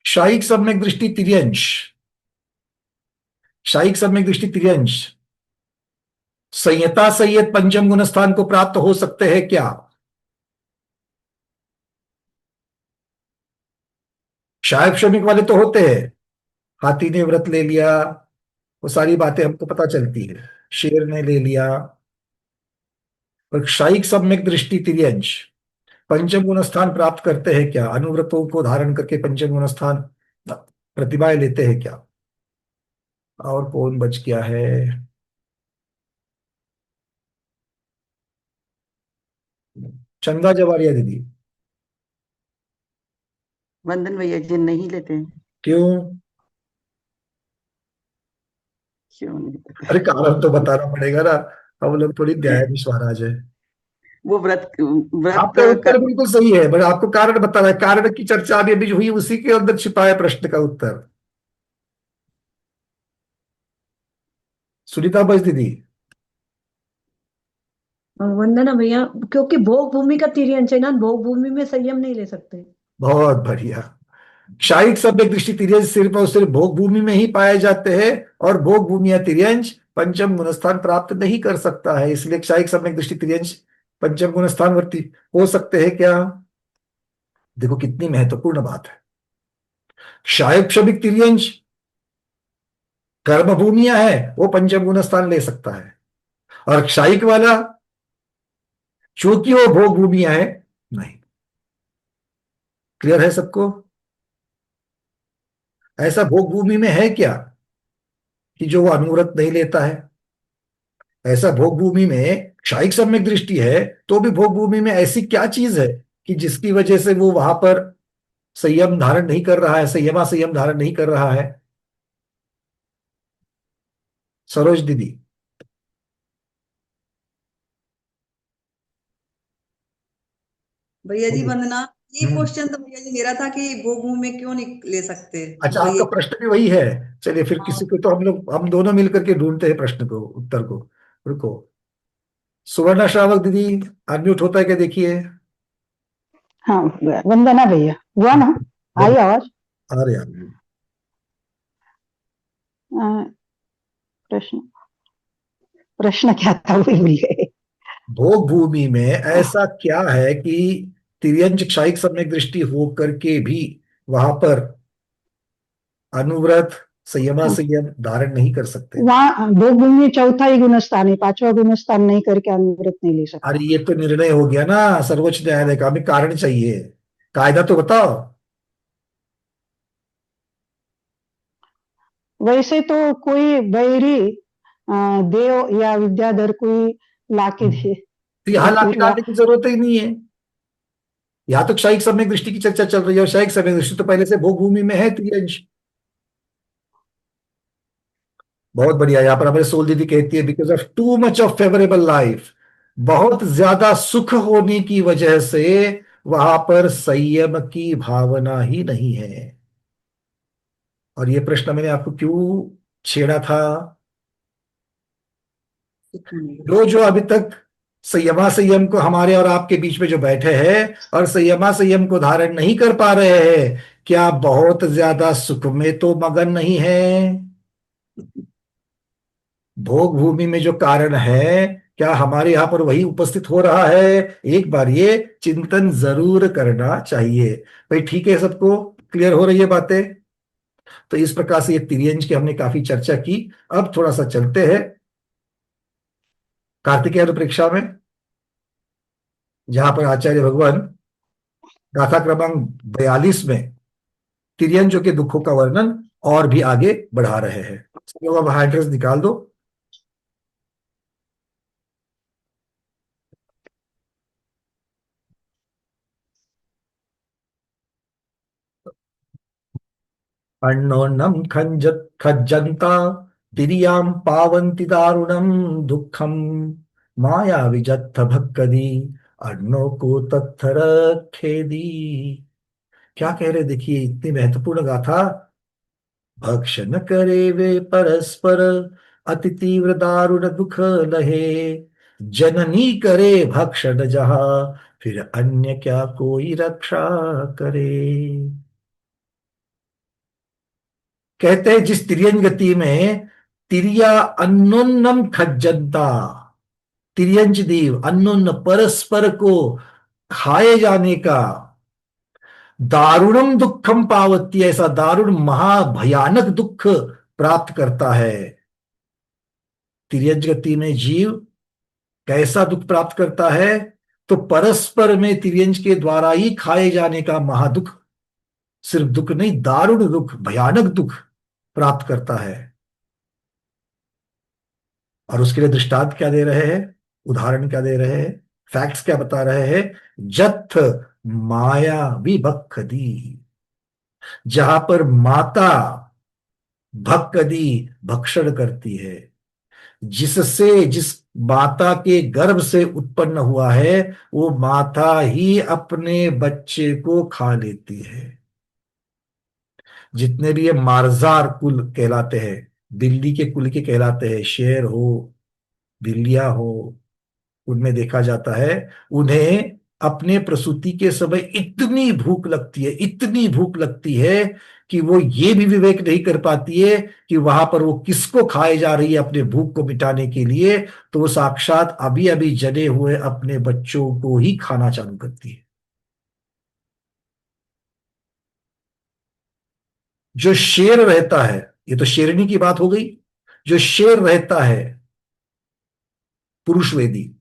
शायिक सम्यक दृष्टि तिर्यंश, शायिक सम्यक दृष्टि तिर्यंश संयता संयत पंचम गुण स्थान को प्राप्त हो सकते हैं क्या? क्षायक श्रमिक वाले तो होते हैं, हाथी ने व्रत ले लिया, वो सारी बातें हमको पता चलती है। शेर ने ले लिया। और क्षायिक सम्यक दृष्टि तिर्यंश पंचम गुण स्थान प्राप्त करते हैं क्या? अनुव्रतों को धारण करके पंचम गुण स्थान प्रतिभाएं लेते हैं क्या? और कौन बच गया है? चंदा जवारिया दीदी। वंदन भैया जी नहीं लेते हैं। क्यों? क्यों नहीं लेते? अरे कारण तो बताना पड़ेगा ना, हम लोग थोड़ी न्यायाधीश महाराज है। वो व्रत व्रत आपका उत्तर बिल्कुल सही है, बट आपको कारण बताना है। कारण की चर्चा अभी अभी हुई, उसी के अंदर छिपा है प्रश्न का उत्तर। सुनीता बस दीदी। वंदना भैया, क्योंकि भोग भूमि का तिर्यंश है ना, भोग भूमि में संयम नहीं ले सकते। बहुत बढ़िया। क्षायिक सम्यक दृष्टि तिर्यंश सिर्फ और सिर्फ भोग भूमि में ही पाए जाते हैं, और भोग भूमि या तिर्यंश पंचम गुणस्थान प्राप्त नहीं कर सकता है। इसलिए क्षायिक सम्यक दृष्टि तिर्यंश पंचम गुणस्थान वर्ती हो सकते हैं क्या? देखो कितनी महत्वपूर्ण बात है। क्षायक क्षमिक तिर्यंश कर्म भूमिया है, वो पंचम गुण स्थान ले सकता है। और क्षायिक वाला चूंकि वो भोग भूमिया है, नहीं। क्लियर है सबको? ऐसा भोग भूमि में है क्या कि जो वो अनुव्रत नहीं लेता है? ऐसा भोग भूमि में क्षायिक सम्यक दृष्टि है तो भी भोग भूमि में ऐसी क्या चीज है कि जिसकी वजह से वो वहां पर संयम धारण नहीं कर रहा है, संयम धारण नहीं कर रहा है? सरोज दीदी। भैया जी वंदना, ये क्वेश्चन तो भैया जी मेरा था कि भोग भूमि में क्यों नहीं ले सकते। अच्छा, आपका प्रश्न भी वही है। चलिए फिर किसी को तो हम दोनों मिलकर के ढूंढते हैं प्रश्न को, उत्तर को। रुको, सुवर्णा श्रावक दीदी अनम्यूट होता है क्या देखिए। हाँ वंदना भैया, हुआ ना? आई आवाज? आ रहे प्रश्न प्रश्न क्या था वो भूल गए। भोग भूमि में ऐसा क्या है कि तिर्यंच क्षायिक सम्यक दृष्टि हो करके भी वहां पर अनुव्रत संयम धारण नहीं कर सकते? वहाँ भोग भूमि में चौथा ही गुणस्थान है, पांचवा गुणस्थान नहीं करके अनुव्रत नहीं ले सकते। अरे ये तो निर्णय हो गया ना सर्वोच्च न्यायालय का, हमें कारण चाहिए, कायदा तो बताओ। वैसे तो कोई बैरी देव या विद्याधर कोई लाके दे, तो यहाँ लाके डालने की जरूरत ही नहीं है। यहाँ तो क्षायिक सम्यक दृष्टि की चर्चा चल रही है, और क्षायिक सम्यक दृष्टि तो पहले से भोग भूमि में है तिर्यंश। बहुत बढ़िया। यहाँ पर हमारे सोल दीदी कहती है because of too much of favourable life, बहुत ज्यादा सुख होने की वजह से वहां पर संयम की भावना ही नहीं है। और ये प्रश्न मैंने आपको क्यों छेड़ा था? जो अभी तक संयम को हमारे और आपके बीच में जो बैठे हैं और संयम को धारण नहीं कर पा रहे हैं, क्या बहुत ज्यादा सुख में तो मगन नहीं है? भोग भूमि में जो कारण है, क्या हमारे यहां पर वही उपस्थित हो रहा है? एक बार ये चिंतन जरूर करना चाहिए। भाई ठीक है, सबको क्लियर हो रही है बातें? तो इस प्रकार से ये तिर्यंच की हमने काफी चर्चा की। अब थोड़ा सा चलते हैं कार्तिकेय अनुप्रेक्षा में, जहां पर आचार्य भगवान गाथा क्रमांक 42 में तिर्यंचों के दुखों का वर्णन और भी आगे बढ़ा रहे हैं। तो अब हाइड्रेस निकाल दो। अन्नोन्नम खज्जन्ता तिर्यां पावन्ति दारुणं दुःखं माया विजत्थ भक्कदी अन्नो को तत्थर खेदी। क्या कह रहे देखिए, इतनी महत्वपूर्ण गाथा। भक्षण करे वे परस्पर अति तीव्र दारुण दुख लहे, जननी करे भक्षण जहा फिर अन्य क्या कोई रक्षा करे। कहते हैं जिस तिर्यन गति में तिरिया अन्योन्नम खज्जंता, तिर्यंच देव अन्योन्न परस्पर को खाए जाने का, दारुणम दुखम पावती, ऐसा दारुण महाभयानक दुख प्राप्त करता है। तिर्यंच गति में जीव कैसा दुख प्राप्त करता है? तो परस्पर में तिर्यंच के द्वारा ही खाए जाने का महादुख, सिर्फ दुख नहीं, दारुण दुख, भयानक दुख प्राप्त करता है। और उसके लिए दृष्टांत क्या दे रहे हैं, उदाहरण क्या दे रहे हैं, फैक्ट्स क्या बता रहे हैं? जथ माया विभक्खदी, जहां पर माता भक्कदी भक्षण करती है, जिससे, जिस माता के गर्भ से उत्पन्न हुआ है, वो माता ही अपने बच्चे को खा लेती है। जितने भी ये मार्जार कुल कहलाते हैं, बिल्ली के कुल के कहलाते हैं, शेर हो, बिल्लियां हो, उनमें देखा जाता है उन्हें अपने प्रसूति के समय इतनी भूख लगती है, इतनी भूख लगती है कि वो ये भी विवेक नहीं कर पाती है कि वहां पर वो किसको खाए जा रही है अपने भूख को मिटाने के लिए। तो वो साक्षात अभी अभी जने हुए अपने बच्चों को ही खाना चालू करती है। जो शेर रहता है, ये तो शेरनी की बात हो गई, जो शेर रहता है पुरुषवेदी,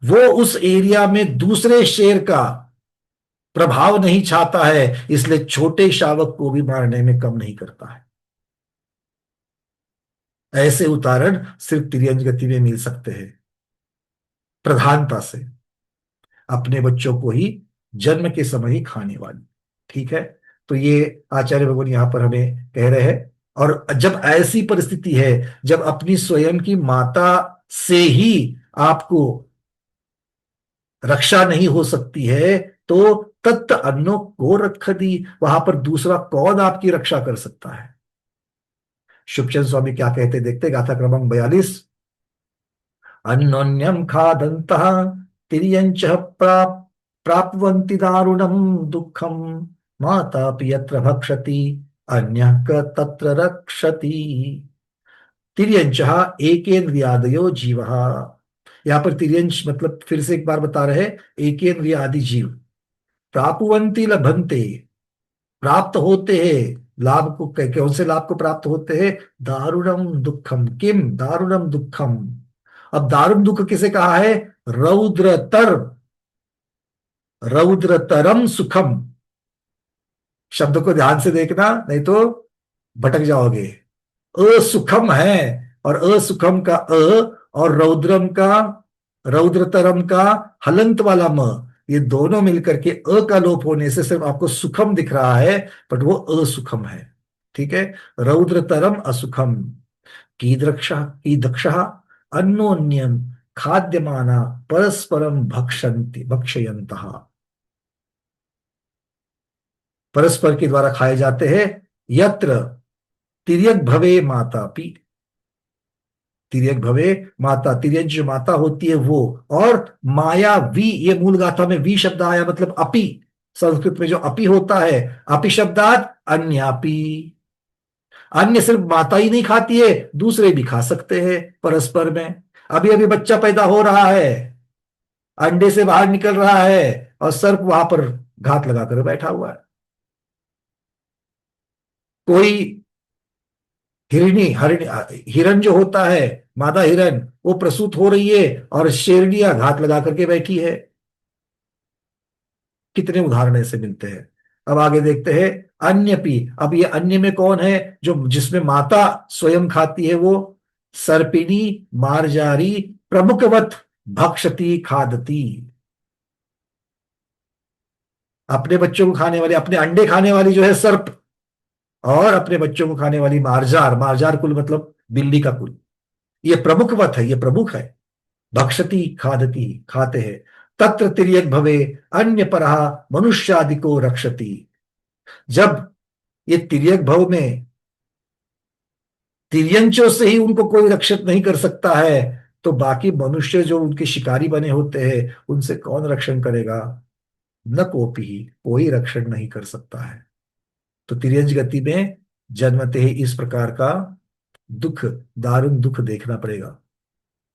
वो उस एरिया में दूसरे शेर का प्रभाव नहीं चाहता है, इसलिए छोटे शावक को भी मारने में कम नहीं करता है। ऐसे उदाहरण सिर्फ तिर्यंच गति में मिल सकते हैं, प्रधानता से अपने बच्चों को ही जन्म के समय ही खाने वाली। ठीक है, तो ये आचार्य भगवान यहां पर हमें कह रहे हैं। और जब ऐसी परिस्थिति है, जब अपनी स्वयं की माता से ही आपको रक्षा नहीं हो सकती है, तो तत्त अन्नो को रख दी, वहां पर दूसरा कौन आपकी रक्षा कर सकता है? शुभचंद स्वामी क्या कहते देखते, गाथा क्रमांक 42, अन्योन्यम खादन्तः तिर्यञ्च प्राप्नुवन्ति दारुणं दुःखं, मातापि यत्र भक्षति अन्यः क तत्र रक्षति। तिर्यञ्चः एकेन्द्रियादयो जीवः, यहां पर तिर्यंच मतलब फिर से एक बार बता रहे, एकेन्द्रिय आदि जीव, प्रापुवंती लभंते, प्राप्त होते हैं, लाभ को, कौन से लाभ को प्राप्त होते हैं? दारुणम दुखम, किम दारुणम दुखम। अब दारुण दुख किसे कहा है? रौद्रतरम सुखम। शब्द को ध्यान से देखना, नहीं तो भटक जाओगे। असुखम है, और असुखम का अ और रौद्रतरम का हलंत वाला म, ये दोनों मिलकर के अ का लोप होने से सिर्फ आपको सुखम दिख रहा है, बट वो असुखम है। ठीक है, रौद्रतरम असुखम। कीदृक्षः अन्योन्यम खाद्यमाना परस्परम भक्षयन्तः, परस्पर के द्वारा खाए जाते हैं। यत्र तिर्यक भवे मातापि, तिर्यक भवे माता, तिर्यक जो माता होती है वो, और माया वी, ये मूल गाथा में वी शब्द आया, मतलब अपि, संस्कृत में जो अपि होता है, अपि शब्दात अन्यापि। अन्य सिर्फ माता ही नहीं खाती है, दूसरे भी खा सकते हैं परस्पर में। अभी अभी बच्चा पैदा हो रहा है, अंडे से बाहर निकल रहा है, और सर्प वहां पर घात लगाकर बैठा हुआ है। कोई हिरण जो होता है, मादा हिरण, वो प्रसूत हो रही है और शेरनियां घात लगा करके बैठी है। कितने उदाहरण ऐसे मिलते हैं। अब आगे देखते हैं अन्यपि। अब ये अन्य में कौन है? जो जिसमें माता स्वयं खाती है, वो सर्पिणी मार्जारी प्रमुखवत भक्षति खादती। अपने बच्चों को खाने वाली, अपने अंडे खाने वाली जो है सर्प, और अपने बच्चों को खाने वाली मार्जार, मार्जार कुल मतलब बिल्ली का कुल, ये प्रमुखवत है, ये प्रमुख है। भक्षति खादती, खाते हैं। तत्र तिर्यक भवे अन्य परहा मनुष्यादि को रक्षति। जब ये तिर्यक भव में तिर्यंचों से ही उनको कोई रक्षित नहीं कर सकता है, तो बाकी मनुष्य जो उनके शिकारी बने होते हैं, उनसे कौन रक्षण करेगा? न कोपी, कोई रक्षण नहीं कर सकता है। तो तिर्यंच गति में जन्मते ही इस प्रकार का दुख, दारुण दुख देखना पड़ेगा।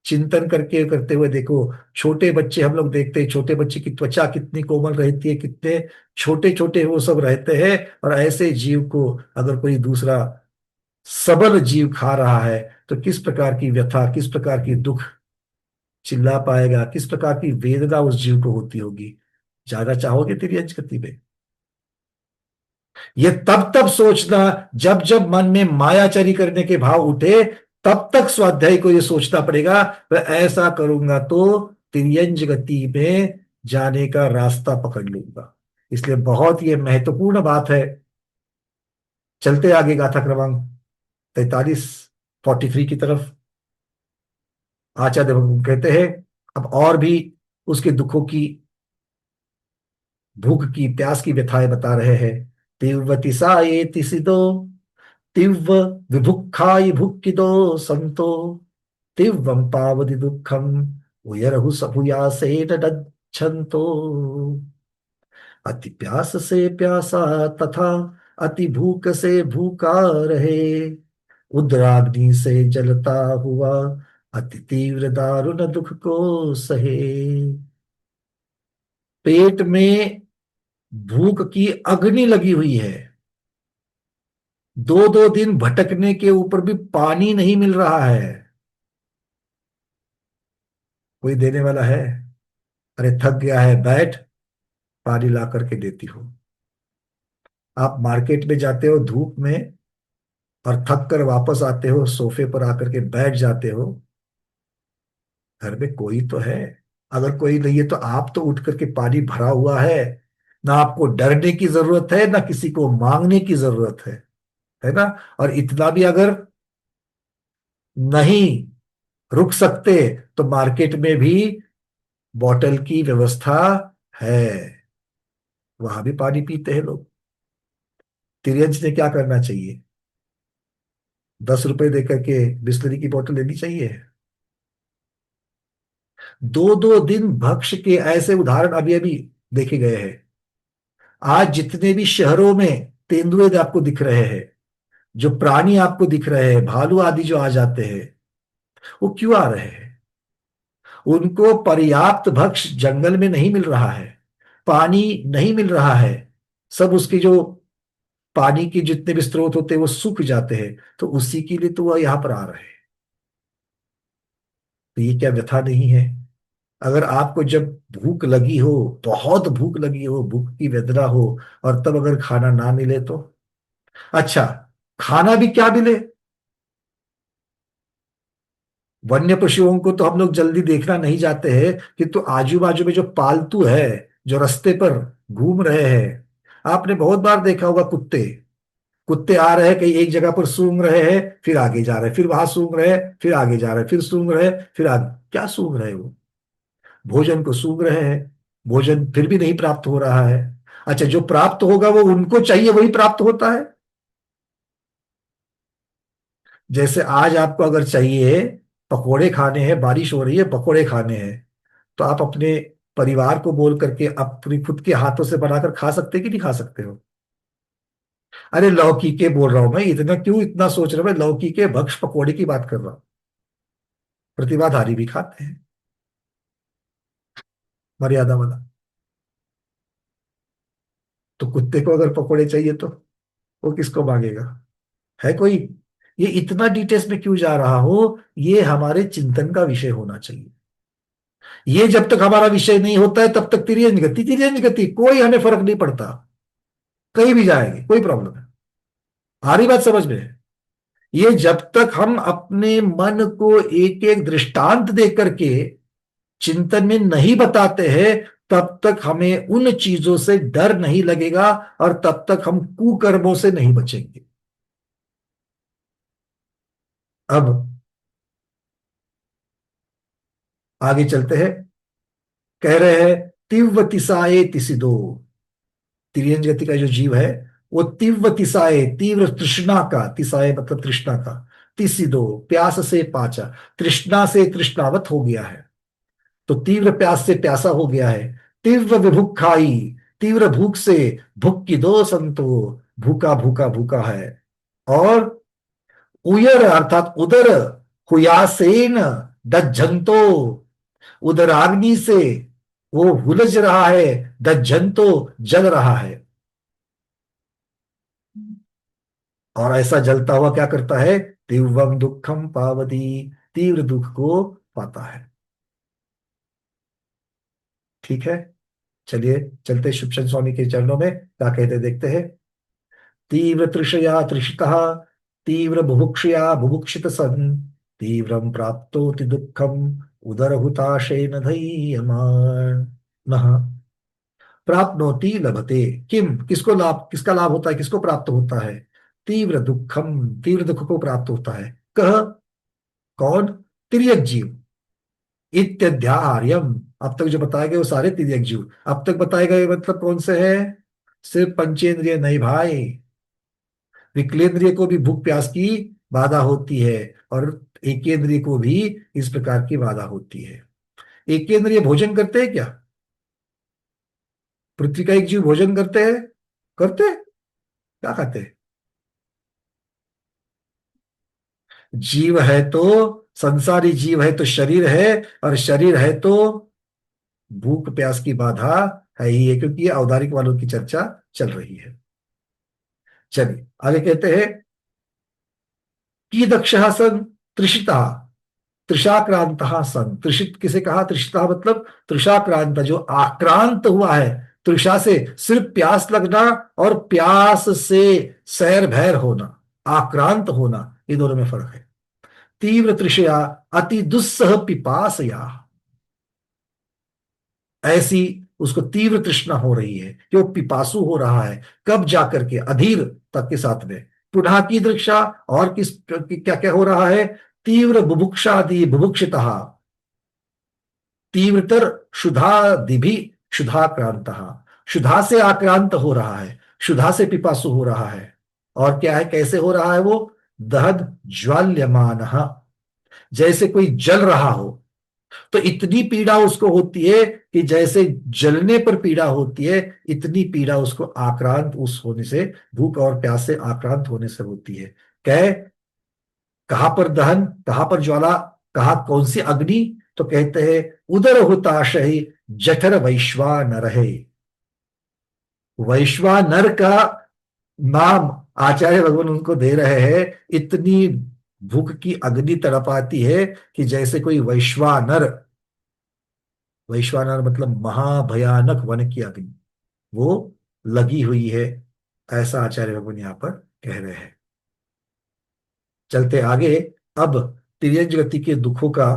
चिंतन करके करते हुए देखो, छोटे बच्चे हम लोग देखते हैं, छोटे बच्चे की त्वचा कितनी कोमल रहती है, कितने छोटे छोटे वो सब रहते हैं, और ऐसे जीव को अगर कोई दूसरा सबल जीव खा रहा है तो किस प्रकार की व्यथा, किस प्रकार की दुख चिल्ला पाएगा, किस प्रकार की वेदना उस जीव को होती होगी। ज्यादा चाहोगे तिर्यंच गति में? ये तब तब सोचना जब जब मन में मायाचारी करने के भाव उठे, तब तक स्वाध्यायी को ये सोचना पड़ेगा मैं ऐसा करूंगा तो तिर्यंच गति में जाने का रास्ता पकड़ लूंगा। इसलिए बहुत ये महत्वपूर्ण बात है। चलते आगे गाथा क्रमांक 43 43 की तरफ। आचार्य भगवान कहते हैं अब और भी उसके दुखों की, भूख की, प्यास की व्यथाएं बता रहे हैं। तिव्वतिसाये तिसिदो तिव्व विभुक्षाय भुक्किदो संतो तिव्वं पावति दुःखम उयरहु सभुयासेन डच्छन्तो। अति प्यास से प्यासा तथा अति भूख से भूखा रहे, उद्राग्नि से जलता हुआ अति तीव्र दारुण दुख को सहे। पेट में भूख की अग्नि लगी हुई है, 2-2 दिन भटकने के ऊपर भी पानी नहीं मिल रहा है। कोई देने वाला है? अरे थक गया है, बैठ, पानी ला करके देती हूं। आप मार्केट में जाते हो धूप में और थक कर वापस आते हो, सोफे पर आकर के बैठ जाते हो, घर में कोई तो है। अगर कोई नहीं है तो आप तो उठ करके, पानी भरा हुआ है, ना आपको डरने की जरूरत है ना किसी को मांगने की जरूरत है ना। और इतना भी अगर नहीं रुक सकते तो मार्केट में भी बॉटल की व्यवस्था है, वहां भी पानी पीते हैं लोग। तिर्यंच ने क्या करना चाहिए? 10 रुपए देकर के बिस्लरी की बोतल लेनी चाहिए। 2-2 दिन भक्ष के ऐसे उदाहरण अभी अभी देखे गए हैं। आज जितने भी शहरों में तेंदुए आपको दिख रहे हैं, जो प्राणी आपको दिख रहे हैं, भालू आदि जो आ जाते हैं, वो क्यों आ रहे हैं? उनको पर्याप्त भक्ष जंगल में नहीं मिल रहा है, पानी नहीं मिल रहा है, सब उसके जो पानी के जितने भी स्रोत होते हैं वो सूख जाते हैं, तो उसी के लिए तो वह यहां पर आ रहे हैं। तो ये क्या व्यथा नहीं है? अगर आपको जब भूख लगी हो, बहुत भूख लगी हो, भूख की वेदना हो, और तब अगर खाना ना मिले तो अच्छा, खाना भी क्या मिले? वन्य पशुओं को तो हम लोग जल्दी देखना नहीं जाते हैं, किंतु आजू बाजू में जो पालतू है, जो रास्ते पर घूम रहे हैं, आपने बहुत बार देखा होगा, कुत्ते कुत्ते आ रहे हैं, कहीं एक जगह पर सूंघ रहे हैं, फिर आगे जा रहे हैं, फिर वहां सूंघ रहे हैं, फिर आगे जा रहे हैं, फिर सूंघ रहे हैं, फिर आगे। क्या सूंघ रहे हैं वो? भोजन को सूंघ रहे हैं, भोजन फिर भी नहीं प्राप्त हो रहा है। अच्छा, जो प्राप्त होगा वो उनको चाहिए वही प्राप्त होता है। जैसे आज आपको अगर चाहिए पकोड़े खाने हैं, बारिश हो रही है, पकोड़े खाने हैं, तो आप अपने परिवार को बोल करके अपनी खुद के हाथों से बनाकर खा सकते कि नहीं खा सकते हो? अरे लौकी के बोल रहा हूं मैं, इतना क्यों इतना सोच रहा हूं? मैं लौकी के भक्ष पकोड़े की बात कर रहा हूं। प्रतिभाधारी भी खाते हैं, मर्यादा वाला। तो कुत्ते को अगर पकोड़े चाहिए तो वो किसको मांगेगा? है कोई? ये इतना डिटेल्स में क्यों जा रहा हो? ये हमारे चिंतन का विषय होना चाहिए। ये जब तक हमारा विषय नहीं होता है तब तक तिर्यंच गति, तिर्यंच गति, कोई हमें फर्क नहीं पड़ता, कहीं भी जाएंगे, कोई प्रॉब्लम है। आ रही बात समझ में? ये जब तक हम अपने मन को एक एक दृष्टांत देकर करके चिंतन में नहीं बताते हैं, तब तक हमें उन चीजों से डर नहीं लगेगा और तब तक हम कुकर्मों से नहीं बचेंगे। अब आगे चलते हैं। कह रहे हैं तीव्र तिसाए तिसिदो। तिर्यंच गति का जो जीव है वो तीव्र तिसाए, तीव्र तृष्णा का, तिसाए मतलब तृष्णा का, तिसिदो प्यास से पाचा, तृष्णा से तृष्णावत हो गया है, तो तीव्र प्यास से प्यासा हो गया है। तीव्र विभुखाई, तीव्र भूख से भूख की दो संतो, भूखा भूखा भूखा है। और उयर अर्थात उदर, हुयासेन दज्जंतो, उदराग्नि से वो हुलज रहा है, दज्जंतो जल रहा है। और ऐसा जलता हुआ क्या करता है? तीव्रम दुखम पावती, तीव्र दुख को पाता है। ठीक है, चलिए चलते शुभचंद स्वामी के चरणों में, क्या कहते देखते हैं। तीव्र तृषया तृषितः, तीव्र बुभुक्षया बुभुक्षित सन, तीव्रम प्राप्तोति दुःखम उदरहुताशेन धैर्यमाण प्राप्नोति लभते। किम, किसको लाभ, किसका लाभ होता है, किसको प्राप्त होता है? तीव्र दुखम, तीव्र दुख को प्राप्त होता है। कह, कौन? तिर्यक जीव। इत्यध्यार्यम, अब तक जो बताए गए वो सारे तिर्यक जीव। अब तक बताए गए मतलब कौन से हैं? सिर्फ पंचेंद्रिय नहीं भाई, विकलेंद्रिय को भी भूख प्यास की बाधा होती है और एकेंद्रिय को भी इस प्रकार की बाधा होती है। एकेंद्रिय भोजन करते हैं क्या? पृथ्वी का एक जीव भोजन करते हैं? करते हैं? क्या खाते हैं? जीव है तो, संसारी जीव है तो शरीर है, और शरीर है तो भूख प्यास की बाधा है ही है, क्योंकि ये औदारिक वालों की चर्चा चल रही है। चलिए आगे कहते हैं, की दक्षः सन तृषिता, तृषाक्रांत सन। तृषित किसे कहा? तृषिता मतलब तृषाक्रांत, जो आक्रांत हुआ है तृषा से। सिर्फ प्यास लगना और प्यास से सैर भैर होना, आक्रांत होना, ये दोनों में फर्क है। तीव्र तृषया अति दुस्सह पिपासया, ऐसी उसको तीव्र तृष्णा हो रही है कि वो पिपासु हो रहा है। कब जाकर के? अधीर तक के साथ में। पुनः की दृक्षा, और किस क्या क्या हो रहा है? तीव्र बुभुक्षादि बुभुक्षितः, तीव्रतर क्षुधादिभि क्षुधाक्रांत, क्षुधा से आक्रांत हो रहा है, क्षुधा से पिपासु हो रहा है। और क्या है, कैसे हो रहा है वो? दहद ज्वाल्यमान, जैसे कोई जल रहा हो तो इतनी पीड़ा उसको होती है कि जैसे जलने पर पीड़ा होती है, इतनी पीड़ा उसको आक्रांत उस होने से, भूख और प्यास से आक्रांत होने से होती है। कहां पर दहन, कहां पर ज्वाला, कहा कौन सी अग्नि? तो कहते हैं उदर हुताशय जठर वैश्वानर है। वैश्वानर का नाम आचार्य भगवान उनको दे रहे हैं। इतनी भूख की अग्नि तड़पाती है कि जैसे कोई वैश्वानर, वैश्वानर मतलब महाभयानक वन की अग्नि, वो लगी हुई है, ऐसा आचार्य भगवान यहां पर कह रहे हैं। चलते आगे, अब तिर्यंच गति के दुखों का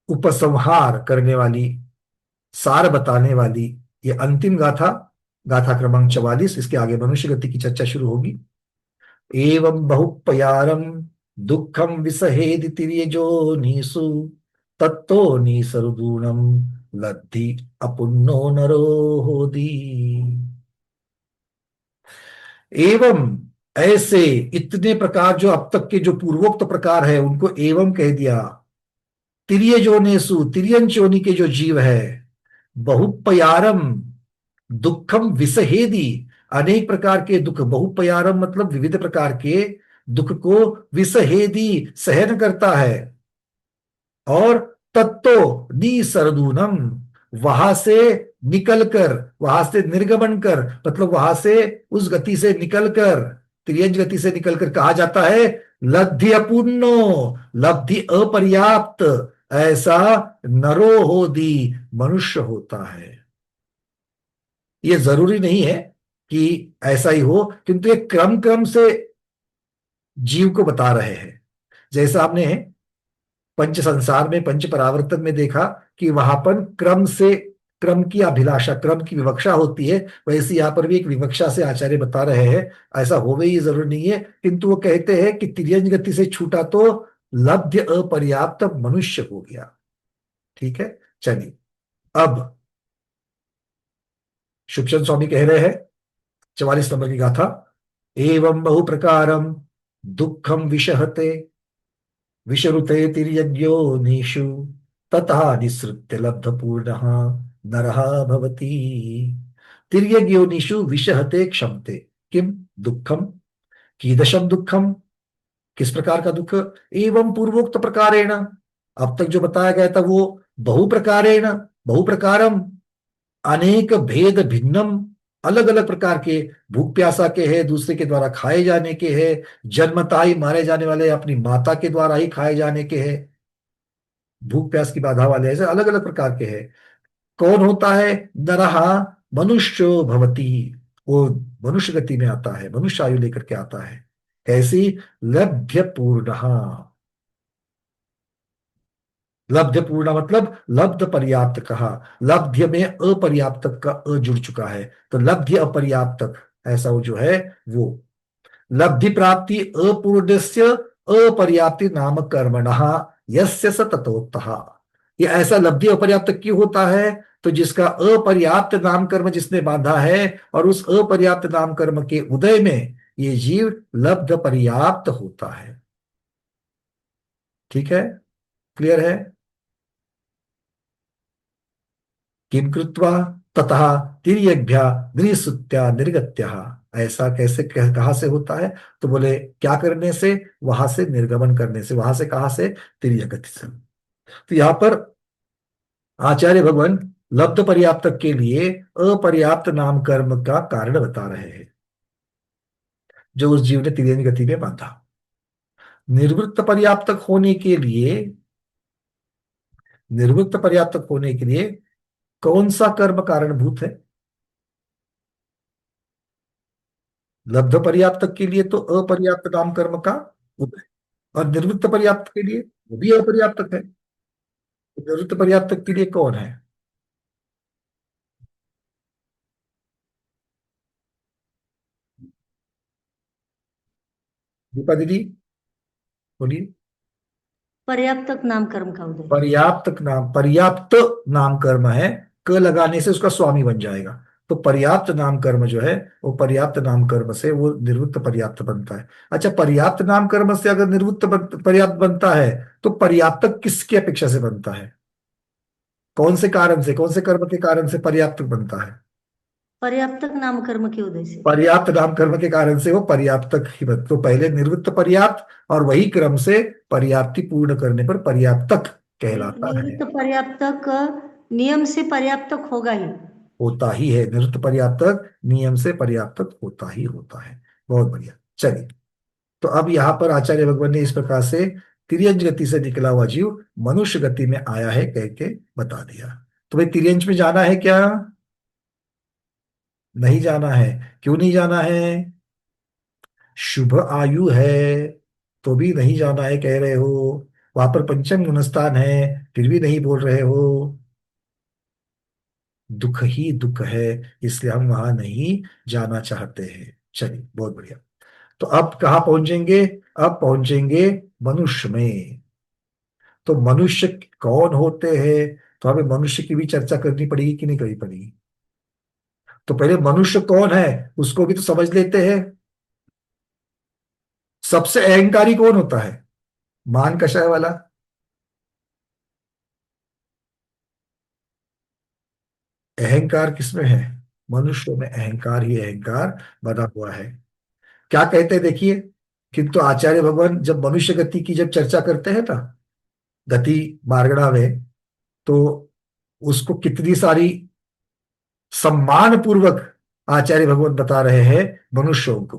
उपसंहार करने वाली, सार बताने वाली ये अंतिम गाथा, गाथा क्रमांक 44। इसके आगे मनुष्य गति की चर्चा शुरू होगी। एवं बहुपयारम दुखम विसहेदि तिर्यजो नीसु, तत्तो नीसरुदूणम लद्धि अपुन्नो नरो होदी। एवं ऐसे, इतने प्रकार, जो अब तक के जो पूर्वोक्त प्रकार है उनको एवं कह दिया। तिर्यजोनेसु, तिर्यंच योनि के जो जीव है, बहुपयारम दुखम विसहेदी, अनेक प्रकार के दुख, बहुपयारम मतलब विविध प्रकार के दुख को विसहेदी सहन करता है। और तत्तो निसरदूनम, वहां से निकलकर, वहां से निर्गमन कर, मतलब वहां से, उस गति से निकलकर, त्रियंज गति से निकलकर कहा जाता है लब्धि अपूर्णो, लब्धि अपर्याप्त, ऐसा नरो होदी, मनुष्य होता है। ये जरूरी नहीं है कि ऐसा ही हो, किंतु ये क्रम क्रम से जीव को बता रहे हैं। जैसा आपने पंच संसार में, पंच परावर्तन में देखा कि वहां पर क्रम से, क्रम की अभिलाषा, क्रम की विवक्षा होती है, वैसे यहां पर भी एक विवक्षा से आचार्य बता रहे हैं। ऐसा होवे ही जरूरी नहीं है, किंतु वो कहते हैं कि तिर्यंज गति से छूटा तो लब्ध्य अपर्याप्त मनुष्य हो गया। ठीक है, चलिए अब शुभचंद स्वामी कह रहे हैं 44 नंबर की गाथा। एवं बहु प्रकारम दुखम विषहते विषरुते तिर्यज्ञो नीषु, तथा निसृत्य लब्ध पूर्ण नरः भवति। तिर्यज्ञो नीषु विषहते क्षमते किम दुखम, कीदृशम दुखम, किस प्रकार का दुख? एवं पूर्वोक्त प्रकारेण, अब तक जो बताया गया था वो बहु प्रकारेण, बहु प्रकारम, अनेक भेद भिन्नम अलग अलग प्रकार के, भूख प्यासा के है, दूसरे के द्वारा खाए जाने के है, जन्मता ही मारे जाने वाले, अपनी माता के द्वारा ही खाए जाने के है, भूख प्यास की बाधा वाले, ऐसे अलग अलग प्रकार के हैं। कौन होता है? नरहा मनुष्य भवती, वो मनुष्य गति में आता है, मनुष्य आयु लेकर के आता है। कैसी? लभ्य पूर्ण, लब्ध पूर्ण मतलब लब्ध पर्याप्त कहा, लब्ध्य में अपर्याप्त का अ जुड़ चुका है, तो लब्ध्य अपर्याप्त, ऐसा वो जो है वो। लब्धि प्राप्ति अपूर्णस्य अपर्याप्ति नाम कर्मणः यस्य स ततोत्तः। ये ऐसा लब्धि अपर्याप्त क्यों होता है? तो जिसका अपर्याप्त नाम कर्म जिसने बांधा है, और उस अपर्याप्त नाम कर्म के उदय में ये जीव लब्ध पर्याप्त होता है। ठीक है, क्लियर है? किम कृत्वा ततः तिर्यग्भ्या निसुत्या निर्गत्या, ऐसा कैसे कहां से होता है? तो बोले क्या करने से? वहां से निर्गमन करने से। वहां से कहां से? तिर्यगति से। तो यहां पर आचार्य भगवान लब्ध पर्याप्त के लिए अपर्याप्त नाम कर्म का कारण बता रहे हैं, जो उस जीव ने तिर्यंज गति में बांधा। निर्वृत्त पर्याप्तक होने के लिए, निर्वृत्त पर्याप्तक होने के लिए कौन सा कर्म कारणभूत है? लब्ध पर्याप्तक के लिए तो अपर्याप्त नाम कर्म का उदय, और निर्वृत्त पर्याप्त के लिए वो भी अपर्याप्तक है। तो निर्वृत्त पर्याप्तक के लिए कौन है? दीपा दीदी बोलिए। पर्याप्तक नाम कर्म का उदय। पर्याप्तक नाम, पर्याप्त नाम कर्म है, क लगाने से उसका स्वामी बन जाएगा। तो पर्याप्त नाम कर्म जो है वो पर्याप्त नाम कर्म से वो निर्वृत्त पर्याप्त बनता है। अच्छा, पर्याप्त नाम कर्म से अगर निर्वृत्त पर्याप्त बनता है तो पर्याप्तक किसकी अपेक्षा से बनता है? कौन से कारण से, कौन से कर्म के कारण से पर्याप्तक बनता है? पर्याप्तक नाम कर्म के उदय से। पर्याप्त नाम कर्म के कारण से वो पर्याप्तक ही बन, तो पहले निर्वृत्त पर्याप्त और वही क्रम से पर्याप्ति पूर्ण करने पर पर्याप्तक कहलाता है। निवृत्त पर्याप्तक नियम से पर्याप्तक होगा ही, होता ही है। निवृत्त पर्याप्तक नियम से पर्याप्तक होता ही होता है। बहुत बढ़िया। चलिए, तो अब यहाँ पर आचार्य भगवान ने इस प्रकार से तिर्यंज गति से निकला हुआ जीव मनुष्य गति में आया है कह के बता दिया। तो भाई तिर्यंज में जाना है क्या? नहीं जाना है। क्यों नहीं जाना है? शुभ आयु है तो भी नहीं जाना है कह रहे हो, वहां पर पंचम गुणस्थान है फिर भी नहीं बोल रहे हो। दुख ही दुख है, इसलिए हम वहां नहीं जाना चाहते हैं। चलिए, बहुत बढ़िया। तो अब कहाँ पहुंचेंगे? अब पहुंचेंगे मनुष्य में। तो मनुष्य कौन होते हैं? तो हमें मनुष्य की भी चर्चा करनी पड़ेगी कि नहीं करनी पड़ेगी? तो पहले मनुष्य कौन है उसको भी तो समझ लेते हैं। सबसे अहंकारी कौन होता है? मान कषाय वाला। अहंकार किसमें है? मनुष्य में अहंकार ही अहंकार बना हुआ है। क्या कहते हैं देखिए, किंतु आचार्य भगवान जब मनुष्य गति की जब चर्चा करते हैं ना गति मार्गणा में, तो उसको कितनी सारी सम्मान पूर्वक आचार्य भगवान बता रहे हैं मनुष्यों को।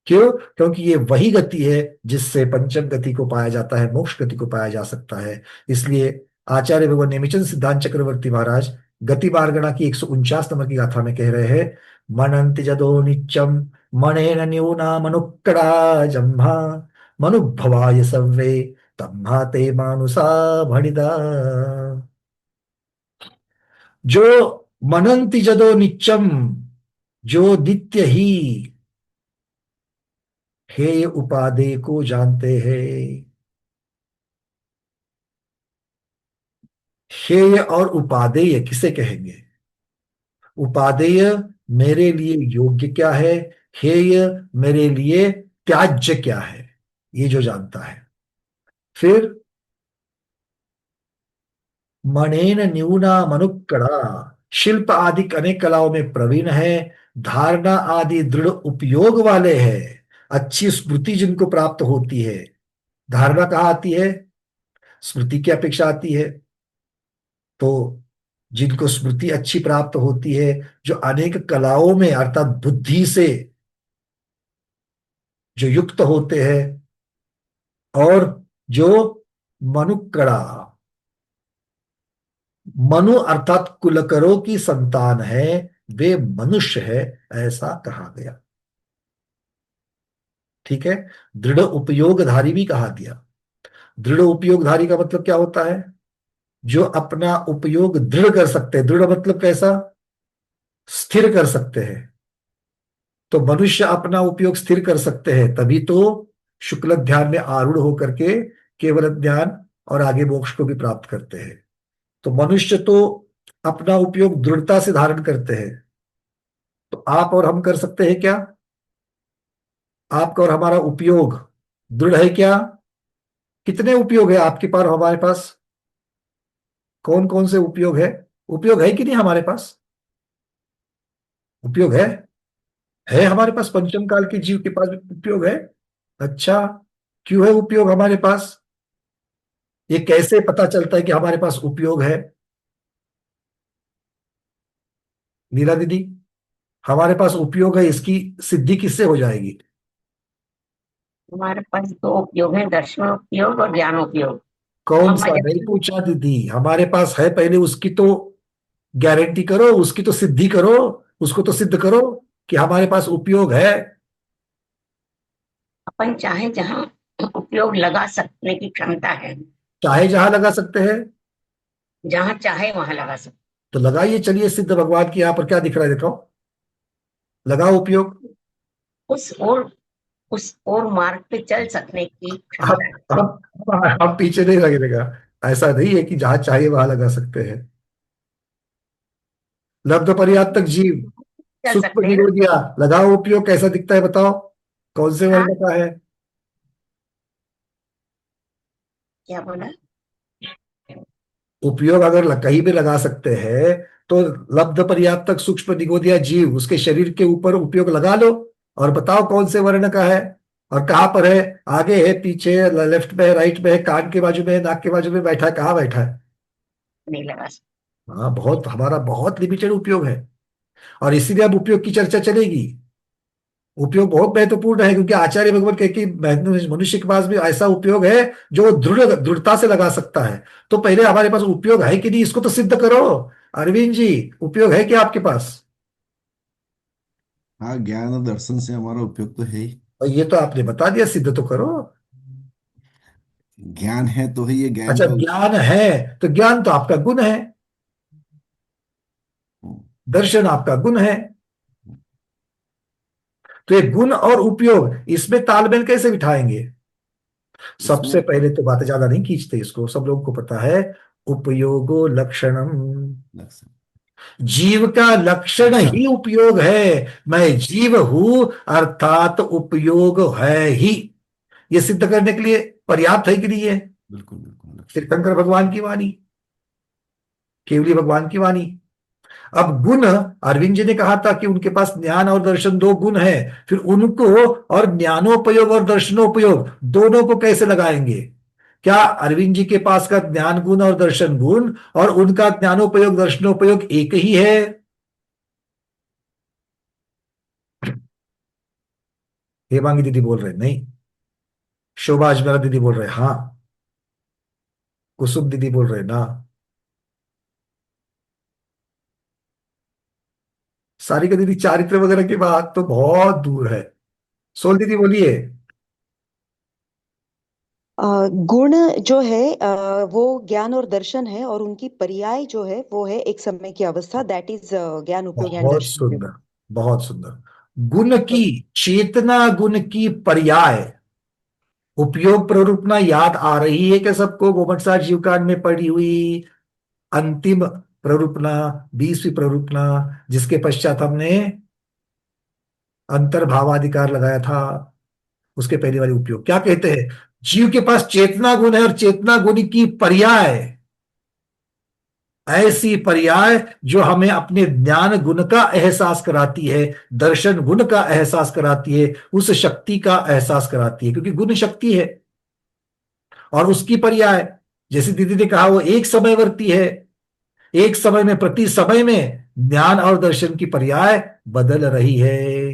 क्यों? क्योंकि ये वही गति है जिससे पंचम गति को पाया जाता है, मोक्ष गति को पाया जा सकता है। इसलिए आचार्य भगवान नेमिचंद सिद्धांत चक्रवर्ती महाराज गति मार्गणा की 149 नंबर की गाथा में कह रहे हैं, मनंति जदो नित्यम मणेन न्यूना मनुक्कड़ा जम्भा मनुभवाय सव्वे तम्हा ते मानुषा भणिदा। जो मनंति जदो नित्यम, जो नित्य ही हेय उपादेय को जानते हैं। हेय और उपादेय किसे कहेंगे? उपादेय मेरे लिए योग्य क्या है, हेय मेरे लिए त्याज्य क्या है, ये जो जानता है। फिर मणेन न्यूना मनुक्कड़ा, शिल्प आदि अनेक कलाओं में प्रवीण है, धारणा आदि दृढ़ उपयोग वाले हैं, अच्छी स्मृति जिनको प्राप्त होती है। धारणा कहाँ आती है? स्मृति की अपेक्षा आती है। तो जिनको स्मृति अच्छी प्राप्त होती है, जो अनेक कलाओं में अर्थात बुद्धि से जो युक्त होते हैं, और जो मनुक्कड़ा, मनु अर्थात कुलकरों की संतान है, वे मनुष्य है, ऐसा कहा गया। ठीक है। दृढ़ उपयोगधारी भी कहा गया। दृढ़ उपयोगधारी का मतलब क्या होता है? जो अपना उपयोग दृढ़ कर सकते हैं। दृढ़ मतलब कैसा? स्थिर कर सकते हैं। तो मनुष्य अपना उपयोग स्थिर कर सकते हैं, तभी तो शुक्ल ध्यान में आरूढ़ होकर के केवल ज्ञान और आगे मोक्ष को भी प्राप्त करते हैं। तो मनुष्य तो अपना उपयोग दृढ़ता से धारण करते हैं। तो आप और हम कर सकते हैं क्या? आपका और हमारा उपयोग दृढ़ है क्या? कितने उपयोग है आपके पास और हमारे पास? कौन कौन से उपयोग है? उपयोग है कि नहीं हमारे पास? उपयोग है हमारे पास। पंचम काल के जीव के पास भी उपयोग है। अच्छा, क्यों है उपयोग हमारे पास? ये कैसे पता चलता है कि हमारे पास उपयोग है? नीला दीदी, हमारे पास उपयोग है, इसकी सिद्धि किससे हो जाएगी? हमारे पास दो उपयोग है, दर्शन उपयोग और ज्ञान उपयोग। कौन सा? नहीं पूछा दीदी। हमारे पास है, पहले उसकी तो गारंटी करो, उसकी तो सिद्धि करो, उसको तो सिद्ध करो कि हमारे पास उपयोग है। अपन चाहे जहां उपयोग लगा सकने की क्षमता है। चाहे जहां लगा सकते हैं, जहां चाहे वहां लगा सकते। तो लगाइए। चलिए, सिद्ध भगवान की यहाँ पर क्या दिख रहा है, देखो। लगाओ उपयोग। उस और मार्ग पे चल सकने की क्षमता। हम पीछे नहीं लगेगा। ऐसा नहीं है कि जहां चाहिए वहां लगा सकते हैं। लब्ध पर्याप्त तक जीव सूक्ष्म निरोधिया, लगाओ उपयोग। कैसा दिखता है बताओ? कौन से वर्ण का है? क्या बोला? उपयोग अगर कहीं भी लगा सकते हैं तो लब्ध पर्याप्त तक सूक्ष्म निगोदिया जीव, उसके शरीर के ऊपर उपयोग लगा लो और बताओ कौन से वर्ण का है और कहां पर है। आगे है, पीछे, लेफ्ट में है, राइट में है, कान के बाजू में है, नाक के बाजू में बैठा है, कहाँ बैठा है? नहीं लगा। हाँ, हमारा बहुत लिमिटेड उपयोग है और इसीलिए अब उपयोग की चर्चा चलेगी। उपयोग बहुत महत्वपूर्ण है, क्योंकि आचार्य भगवत कहे कि मनुष्य के पास भी ऐसा उपयोग है जो दृढ़ता से लगा सकता है। तो पहले हमारे पास उपयोग है कि नहीं, इसको तो सिद्ध करो। अरविंद जी, उपयोग है क्या आपके पास? हाँ, ज्ञान और दर्शन से हमारा उपयोग तो है ही। और ये तो आपने बता दिया, सिद्ध तो करो। ज्ञान है तो ही ये ज्ञान अच्छा, का ज्ञान है तो ज्ञान तो आपका गुण है, दर्शन आपका गुण है। तो ये गुण और उपयोग, इसमें तालमेल कैसे बिठाएंगे? सबसे पहले तो बातें ज्यादा नहीं खींचते इसको, सब लोगों को पता है। उपयोगो लक्षणम, जीव का लक्षण ही उपयोग है। मैं जीव हूं अर्थात उपयोग है ही। ये सिद्ध करने के लिए पर्याप्त है कि नहीं है? बिल्कुल बिल्कुल। तीर्थंकर भगवान की वाणी, केवली भगवान की वाणी। अब गुण, अरविंद जी ने कहा था कि उनके पास ज्ञान और दर्शन दो गुण है, फिर उनको और ज्ञानोपयोग और दर्शनोपयोग दोनों को कैसे लगाएंगे? क्या अरविंद जी के पास का ज्ञान गुण और दर्शन गुण और उनका ज्ञानोपयोग दर्शनोपयोग एक ही है? हेमांगी दीदी बोल रहे नहीं, शोभा अजमेरा दीदी बोल रहे हाँ, कुसुम दीदी बोल रहे ना, सारिका दीदी चारित्र वगैरह की बात तो बहुत दूर है। सोल दीदी बोलिए। गुण जो है वो ज्ञान और दर्शन है, और उनकी पर्याय जो है वो है एक समय की अवस्था, दैट इज ज्ञान उपयोग एंड बहुत दर्शन उपयोग। सुंदर, बहुत सुंदर। गुण की, चेतना गुण की पर्याय उपयोग प्ररूपना याद आ रही है क्या सबको? गोमटसार जीवकांड में पढ़ी हुई अंतिम प्ररूपना, 20वीं प्ररूपना, जिसके पश्चात हमने अंतर्भावाधिकार लगाया था, उसके पहले वाले उपयोग क्या कहते हैं? जीव के पास चेतना गुण है और चेतना गुण की पर्याय, ऐसी पर्याय जो हमें अपने ज्ञान गुण का एहसास कराती है, दर्शन गुण का एहसास कराती है, उस शक्ति का एहसास कराती है, क्योंकि गुण शक्ति है। और उसकी पर्याय, जैसे दीदी ने कहा, वो एक समयवर्ती है। एक समय में, प्रति समय में ज्ञान और दर्शन की पर्याय बदल रही है,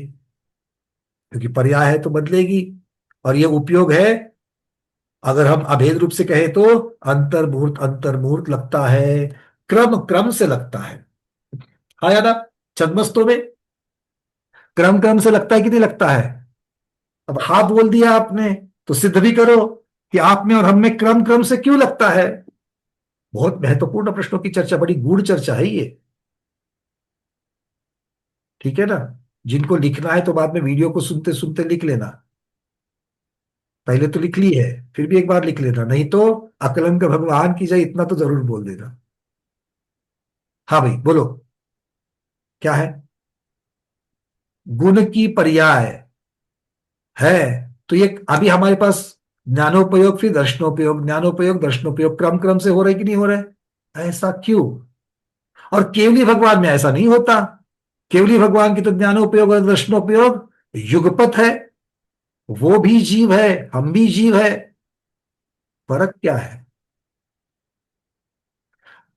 क्योंकि पर्याय है तो बदलेगी। और ये उपयोग है, अगर हम अभेद रूप से कहें तो अंतर्मुहूर्त अंतर्मुहूर्त लगता है, क्रम क्रम से लगता है। हाँ या ना? छद्मस्तों में क्रम क्रम से लगता है कि नहीं लगता है? अब हाँ बोल दिया आपने, तो सिद्ध भी करो कि आप में और हम में क्रम क्रम से क्यों लगता है। बहुत महत्वपूर्ण प्रश्नों की चर्चा, बड़ी गूढ़ चर्चा है ये, ठीक है ना? जिनको लिखना है तो बाद में वीडियो को सुनते सुनते लिख लेना, पहले तो लिख ली है, फिर भी एक बार लिख लेना, नहीं तो अकलन का भगवान की जय इतना तो जरूर बोल देना। हाँ भाई बोलो, क्या है? गुण की पर्याय है, तो ये अभी हमारे पास ज्ञानोपयोग फिर दर्शनोपयोग, ज्ञानोपयोग दर्शनोपयोग क्रम क्रम से हो रहे कि नहीं हो रहे? ऐसा क्यों? और केवली भगवान में ऐसा नहीं होता। केवली भगवान की तो ज्ञानोपयोग और दर्शनोपयोग युगपत है, वो भी जीव है, हम भी जीव है। फर्क क्या है?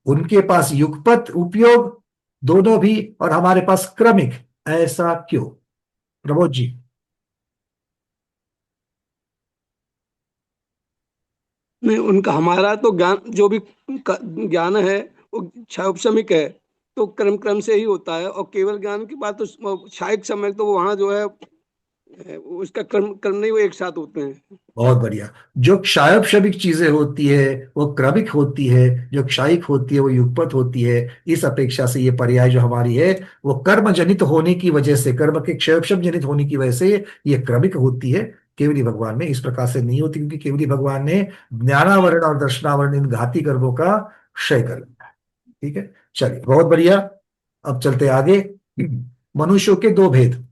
उनके पास युगपत उपयोग दोनों भी, और हमारे पास क्रमिक, ऐसा क्यों? प्रमोद जी। नहीं, उनका हमारा तो ज्ञान, जो भी ज्ञान है वो क्षायोपशमिक है, तो क्रम क्रम से ही होता है। और केवल ज्ञान की बात तो क्षायिक समय, तो वहां जो है उसका क्रम क्रम नहीं, वो एक साथ होते हैं। बहुत बढ़िया। जो क्षायोपशमिक चीजें होती है वो क्रमिक होती है, जो क्षायिक होती है वो युगपत होती है। इस अपेक्षा से ये पर्याय जो हमारी है वो कर्म जनित होने की वजह से, कर्म के क्षयोपशम जनित होने की वजह से ये क्रमिक होती है। केवली भगवान में इस प्रकार से नहीं होती, क्योंकि केवली भगवान ने ज्ञानावरण और दर्शनावरण इन घाती कर्मों का क्षय कर लिया है। ठीक है, चलिए बहुत बढ़िया। अब चलते आगे। मनुष्यों के दो भेद,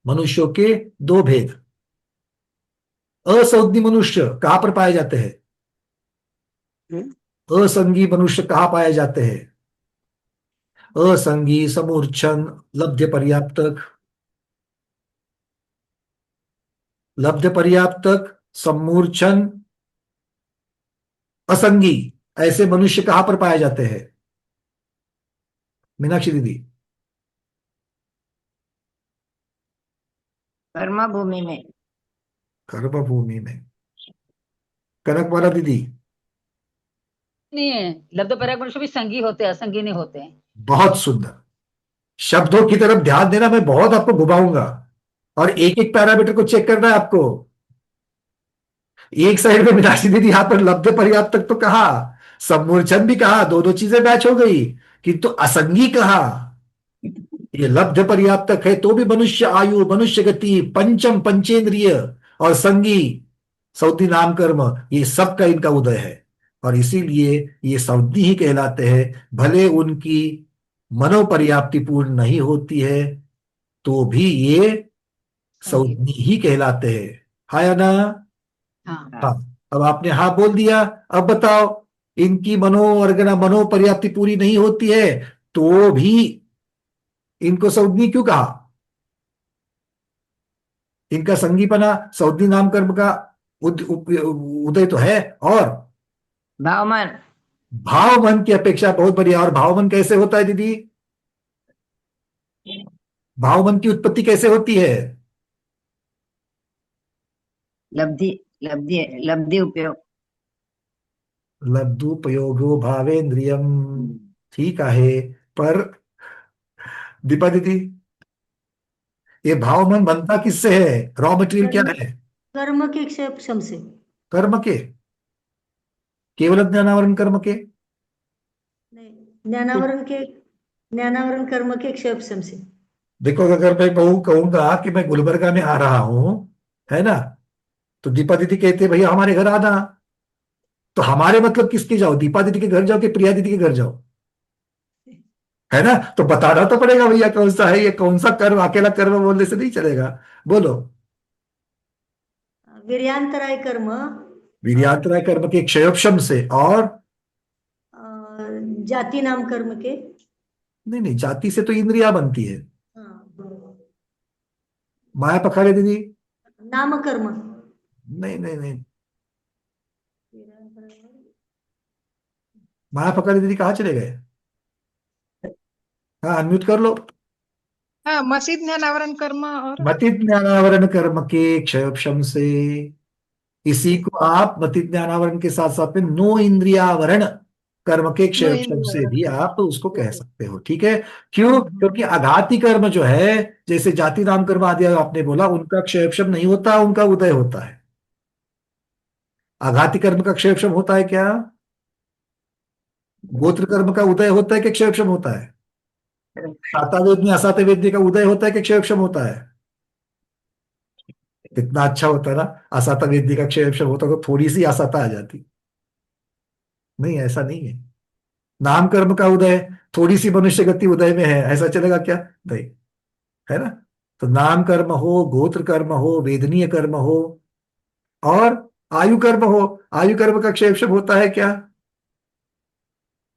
मनुष्यों के दो भेद। असंगी मनुष्य कहां पर पाए जाते हैं? असंगी मनुष्य कहां पाए जाते हैं? असंगी, समूर्छन, लब्ध पर्याप्तक, लब्ध पर्याप्तक, समूर्छन, असंगी, ऐसे मनुष्य कहां पर पाए जाते हैं? मीनाक्षी दीदी। कर्म भूमि में। कर्म भूमि में। कनक वाला दीदी। नहीं है, लब्ध पर्याय मनुष्य भी संगी होते हैं, असंगी नहीं होते हैं। बहुत सुंदर। शब्दों की तरफ ध्यान देना, मैं बहुत आपको घुमाऊंगा और एक एक पैरामीटर को चेक करना है आपको। एक साइड में मीनाक्षी दीदी यहां पर लब्ध पर्याप्त तक तो कहा, सम्मूर्छन भी कहा, दोनों चीजें मैच हो गई, किंतु असंगी कहा। ये लब्ध पर्याप्तक है तो भी मनुष्य आयु, मनुष्य गति, पंचम पंचेंद्रिय और संगी सौदी नाम कर्म, ये सब का इनका उदय है। और इसीलिए ये सौदी ही कहलाते हैं। भले उनकी मनोपर्याप्ति पूर्ण नहीं होती है तो भी ये सौदी ही कहलाते हैं। हाँ या ना? हाँ। अब आपने हाँ बोल दिया, अब बताओ, इनकी मनोपर्याप्ति पूरी नहीं होती है तो भी इनको सौदी क्यों कहा? इनका संगीपना सौदी नाम कर्म का उदय तो है। और भावमन। भावमन की अपेक्षा बहुत बढ़िया। और भावमन कैसे होता है दीदी? भावमन की उत्पत्ति कैसे होती है? लब्धि लब्धि लब्धि उपयोग। लब्धुपयोगो भावेन्द्रियम। ठीक है, पर दीपा दीदी ये भावमन बनता किससे है? रॉ मटेरियल क्या है? कर्म के क्षयपशम से। कर्म के? केवल ज्ञानावरण कर्म के? ज्ञानावरण कर्म के क्षयपशम से। देखो, अगर मैं कहूंगा कि मैं गुलबर्गा में आ रहा हूं, है ना, तो दीपा दीदी कहते भैया हमारे घर आना, तो हमारे मतलब किसके जाओ? दीपा दीदी के घर जाओ कि प्रिया दीदी के घर जाओ? है ना? तो बताना तो पड़ेगा भैया कौन सा है ये, कौन सा कर्म। अकेला कर्म बोलने से नहीं चलेगा। बोलो। वीर्यांतराय कर्म। वीर्यांतराय कर्म के क्षयोपशम से। और जाति नाम कर्म के। नहीं नहीं, जाति से तो इंद्रिया बनती है। माया पखाड़े दीदी। नाम कर्म। नहीं नहीं नहीं, माया फकर दीदी कहाँ चले गए? हाँ, अनम्यूट कर लो। हाँ, मसीद ज्ञानावरण कर्म और मति ज्ञानावरण कर्म के क्षयपशम से, इसी को आप मति ज्ञानावरण के साथ साथ में नो इंद्रियावरण कर्म के नो क्षयपशम से भी इंद्रियावरण। आप उसको कह सकते हो। ठीक है, क्यों? क्योंकि आघाती कर्म जो है, जैसे जाति नाम कर्म आदि आपने बोला, उनका क्षयपशम नहीं होता, उनका उदय होता है। आघाती कर्म का क्षयपशम होता है क्या? गोत्र कर्म का उदय होता है कि क्षयपशम होता है? साता वेदनी असाते वेदनी का उदय होता है कि क्षयपशम होता है? कितना अच्छा होता है ना, असाता वेदनी का क्षयपशम होता तो थोड़ी सी असाता आ जाती। नहीं, ऐसा नहीं है। नाम कर्म का उदय, थोड़ी सी मनुष्य गति उदय में है, ऐसा चलेगा क्या? नहीं, है ना। तो नाम कर्म हो, गोत्र कर्म हो, वेदनीय कर्म हो, और आयु कर्म हो, आयु कर्म का क्षेपशम होता है क्या?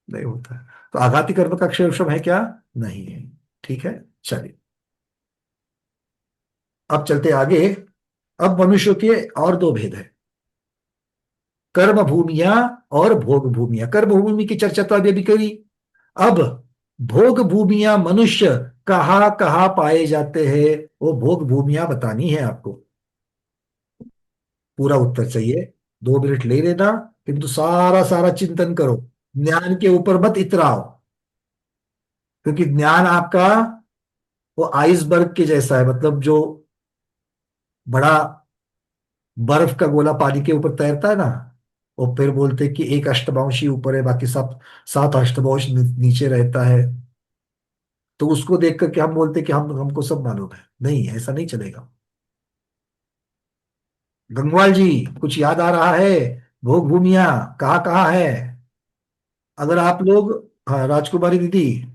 नहीं होता है। तो आघाती कर्म का क्षेपशम है क्या? नहीं है। ठीक है, चलिए अब चलते आगे। अब मनुष्य के और दो भेद है, कर्म भूमिया और भोग भूमिया। कर्म भूमि की चर्चा तो अभी अभी करी। अब भोग भूमिया मनुष्य कहाँ कहाँ पाए जाते हैं, वो भोग भूमिया बतानी है आपको। पूरा उत्तर चाहिए, 2 मिनट ले लेना, किंतु सारा सारा चिंतन करो, ज्ञान के ऊपर मत इतराओ, क्योंकि ज्ञान आपका वो आइसबर्ग के जैसा है, मतलब जो बड़ा बर्फ का गोला पानी के ऊपर तैरता है ना, और फिर बोलते कि एक अष्टमांशी ऊपर है, बाकी सब 7 अष्टमांश नीचे रहता है, तो उसको देख करके हम बोलते कि हमको सब मालूम है। नहीं, ऐसा नहीं चलेगा। गंगवाल जी, कुछ याद आ रहा है? भोग भूमिया कहाँ कहाँ है? अगर आप लोग, हाँ राजकुमारी दीदी,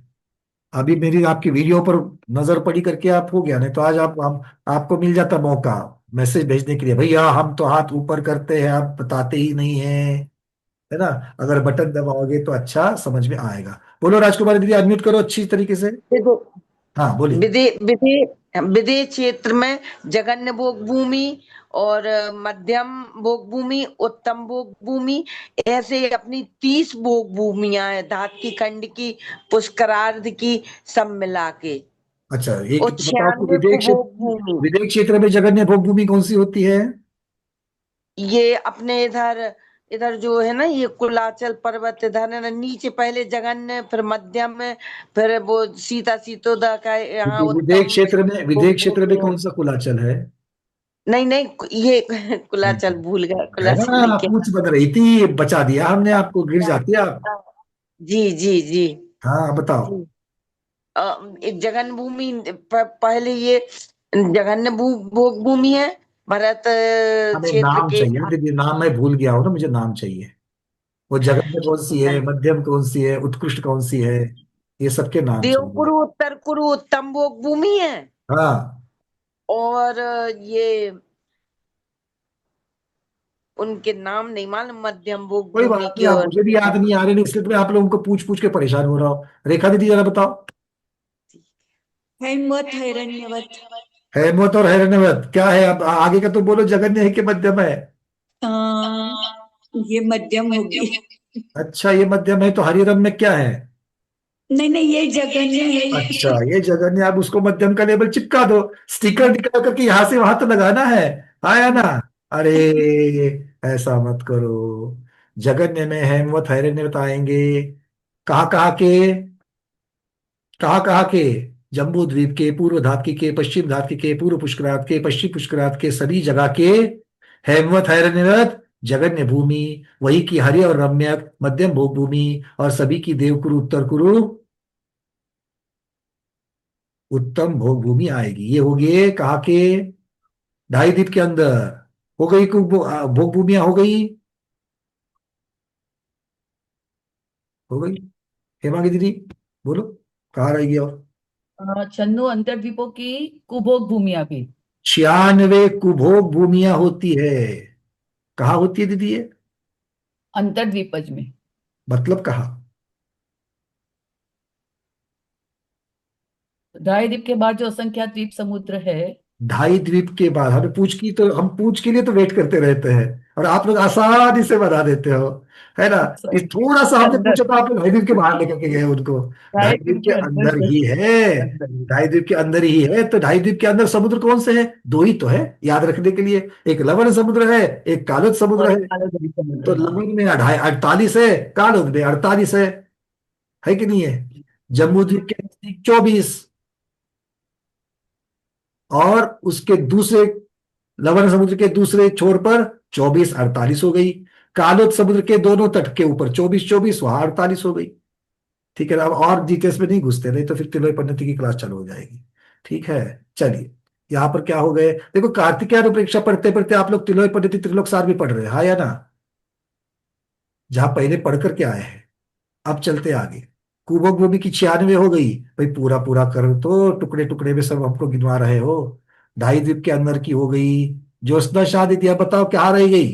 अभी मेरी आपकी वीडियो पर नजर पड़ी करके आप हो गया, नहीं तो आज हम आपको मिल जाता मौका मैसेज भेजने के लिए, भैया हम तो हाथ ऊपर करते हैं, आप बताते ही नहीं हैं, है ना। अगर बटन दबाओगे तो अच्छा समझ में आएगा। बोलो राजकुमारी दीदी, अनम्यूट करो अच्छी तरीके से। हाँ बोलिए। विधि विधि विधि क्षेत्र में जघन्य भोग भूमि और मध्यम भोग भूमि, उत्तम भोग भूमि, ऐसे अपनी 30 भोग भूमियां हैं, धातु खंड की, पुष्करार्ध की, सब मिला के। अच्छा, एक और तो बताओ कि 96 कुभोग भूमि। विदेश क्षेत्र में जगन्य भोग भूमि कौन सी होती है? ये अपने इधर इधर जो है ना, ये कुलाचल पर्वत इधर है ना, नीचे पहले जघन्य, फिर मध्यम, फिर वो सीता सीतोदा का यहाँ विदेश उत्तम क्षेत्र में, विदेश भोग क्षेत्र में भूमि है। कौन सा कुलाचल है? नहीं नहीं, ये कुलाचल भूल गया, है कुलाचल नहीं ना, क्या। पूछ बन रही थी, बचा दिया हमने आपको, गिर जाती आप। जी जी जी हाँ बताओ। जी। एक जघन भूमि पहले ये जघन्य भोग भूमि है, भरत हमें क्षेत्र नाम के। चाहिए ना दीदी, नाम मैं भूल गया हूँ ना, मुझे नाम चाहिए। वो जगत में कौन सी है, मध्यम कौन सी है, उत्कृष्ट कौन सी है, ये सबके नाम चाहिए। देवकुरु उत्तर कुरु उत्तम भोग भूमि है। हाँ, और ये उनके नाम नहीं मालूम, मध्यम भोग कोई भूमि बात नहीं, की। आप और मुझे भी याद नहीं आ रही, नहीं इसलिए तो मैं आप लोगों को पूछ पूछ के परेशान हो रहा हूँ। रेखा दीदी जरा बताओ। हैमवत हैरण्यवत। हेमवत और हिरण्यवत क्या है? अब आगे का तो बोलो, जगन्य है कि मध्यम है? ये मध्यम होगी। अच्छा, ये मध्यम है, तो हरिरम में क्या है? नहीं नहीं, ये जगन्य है। अच्छा, ये जगन्य, आप उसको मध्यम का लेबल चिपका दो, स्टिकर निकाल करके यहां से वहां तो लगाना है। आया ना? अरे, ऐसा मत करो। जगन्य में हेमवत हिरण्यवत आएंगे। कहाँ कहाँ के? कहाँ कहाँ के? जम्बू द्वीप के, पूर्व धातकी के, पश्चिम धातकी के, पूर्व पुष्करात के, पश्चिम पुष्करात के, सभी जगह के हेमवत हिरण्यवत जगन्य भूमि, वही की हरि और रम्यक मध्यम भोग भूमि, और सभी की देवकुरु उत्तर कुरु उत्तम भोग भूमि आएगी। ये हो गए कहा के? ढाई द्वीप के अंदर। हो गई भोग भूमिया हो गई? हो गई? हेमांगी दीदी बोलो, कहाँ रह गई? और चन्नू अंतर्द्वीपों की कुभोग भूमिया भी 96 कुभोग भूमिया होती है। कहाँ होती है दीदी ये? अंतर्द्वीपज में। मतलब कहाँ? ढाई द्वीप के बाद जो असंख्यात द्वीप समुद्र है, ढाई द्वीप के बाद हमें पूछ की, तो हम पूछ के लिए तो वेट करते रहते हैं और आप लोग आसानी से बना देते हो, है ना। इस थोड़ा सा हमने अंदर पूछा तो आप लोग ढाई द्वीप के बाहर लेकर के गए उनको। ढाई ढाई द्वीप दिन के के अंदर अंदर सर, ही है। अंदर ही। ढाई द्वीप के अंदर ही है, तो ढाई द्वीप के अंदर समुद्र कौन से है? दो ही तो है याद रखने के लिए। एक लवण समुद्र है, एक कालोद समुद्र और है। काले दरी समुद्र, तो हाँ। लवण में 48 है, कालोद में 48 है कि नहीं है? जम्बू द्वीप के नजदीक 24, और उसके दूसरे लवण समुद्र के दूसरे छोर पर 24, 48 हो गई। कालोद समुद्र के दोनों तट के ऊपर 24 24, वहां 48 हो गई। ठीक है ना। अब और डिटेल्स में नहीं घुसते, नहीं तो फिर तिलोई पद्धति की क्लास चालू हो जाएगी। ठीक है, चलिए। यहाँ पर क्या हो गए, देखो कार्तिकेय अनुप्रेक्षा पढ़ते पढ़ते आप लोग तिलोई पद्धति त्रिलोक सार भी पढ़ रहे हैं, हाँ या ना? जहां पहले पढ़ करके आए हैं। अब चलते आगे। कुबोक भूमि की 96 हो गई। भाई पूरा पूरा करो तो, टुकड़े टुकड़े में सब हमको गिनवा रहे हो। ढाई द्वीप के अंदर की हो गई। ज्योत्सना शाह दीदी, अब बताओ क्या रह गई?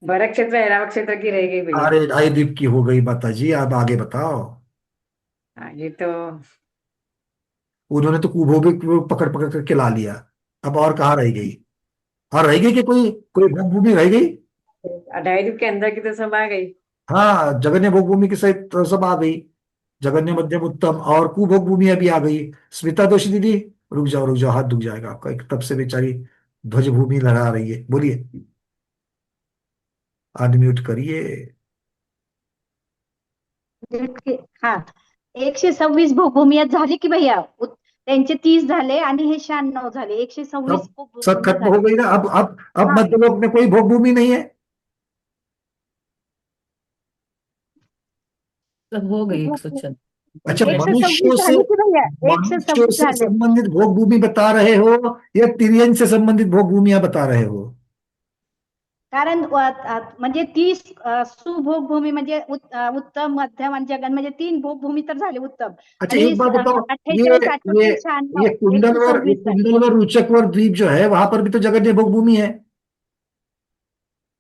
भरत क्षेत्र ऐरावत क्षेत्र की रह गई भैया। अरे ढाई द्वीप की हो गई माता जी, अब आगे बताओ। हाँ, ये तो उन्होंने तो कुभोगिक को पकड़ पकड़ करके ला लिया। अब और कहाँ रह गई? और रह गई कि कोई कोई भोग भूमि रह गई? डायरी के अंदर की तो सब आ गई। हाँ, जगन्य भोग भूमि के सहित तो सब आ गई। जगन्य मध्यम उत्तम और कुभोग भूमि अभी आ गई। स्मिता दोषी दीदी, रुक जाओ, हाथ दुख जाएगा आपका, एक तब से बेचारी ध्वज भूमि लहरा रही है, बोलिए। अनम्यूट करिए। हा 126 भूमिया झाली की भैया, त्यांचे 30 झाले आणि हे 96 झाले, 126 सब सब भूमिया खत्म हो झाली. गई ना। अब हाँ मध्यलोक में कोई भोग भूमि नहीं है। सब हो गई 106। अच्छा, 126 मनुष्यों से झाली की भैया, मनुष्यों 126 से झाले. संबंधित भोग भूमि बता रहे हो या तिर्यन से संबंधित भोग भूमिया बता रहे हो? कारण म्हणजे 30 सुभोग भूमी म्हणजे उत्तम मध्यम आणि जगन म्हणजे 3 भोग भूमी तर झाले उत्तम. अच्छा, आणि एक बात बताओ। ये 48 ये 48 96 ये कुंडलवर, ये 126 झाले. कुंडलवर रुचकवर द्वीप जो है, वहां पर भी तो जगन्य भोग भूमि है।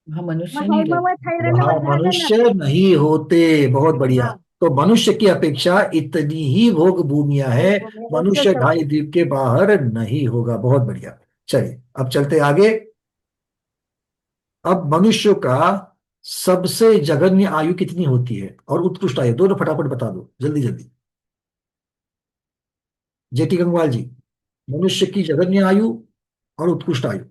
हाँ, मनुष्य मग नहीं हैमवत रहते। हैरणवत वहां झालं ना. मनुष्य नहीं होते, बहुत बढ़िया। हाँ तो मनुष्य की अपेक्षा इतनी ही भोग भूमिया है। भोग भूमी मनुष्य ढाई 126. द्वीप के बाहर नहीं होगा, बहुत बढ़िया। चलिए अब चलते आगे। अब मनुष्य का सबसे जघन्य आयु कितनी होती है और उत्कृष्ट आयु, दोनों फटाफट बता दो, जल्दी जल्दी। जेटी गंगवाल जी, मनुष्य की जघन्य आयु और उत्कृष्ट आयु।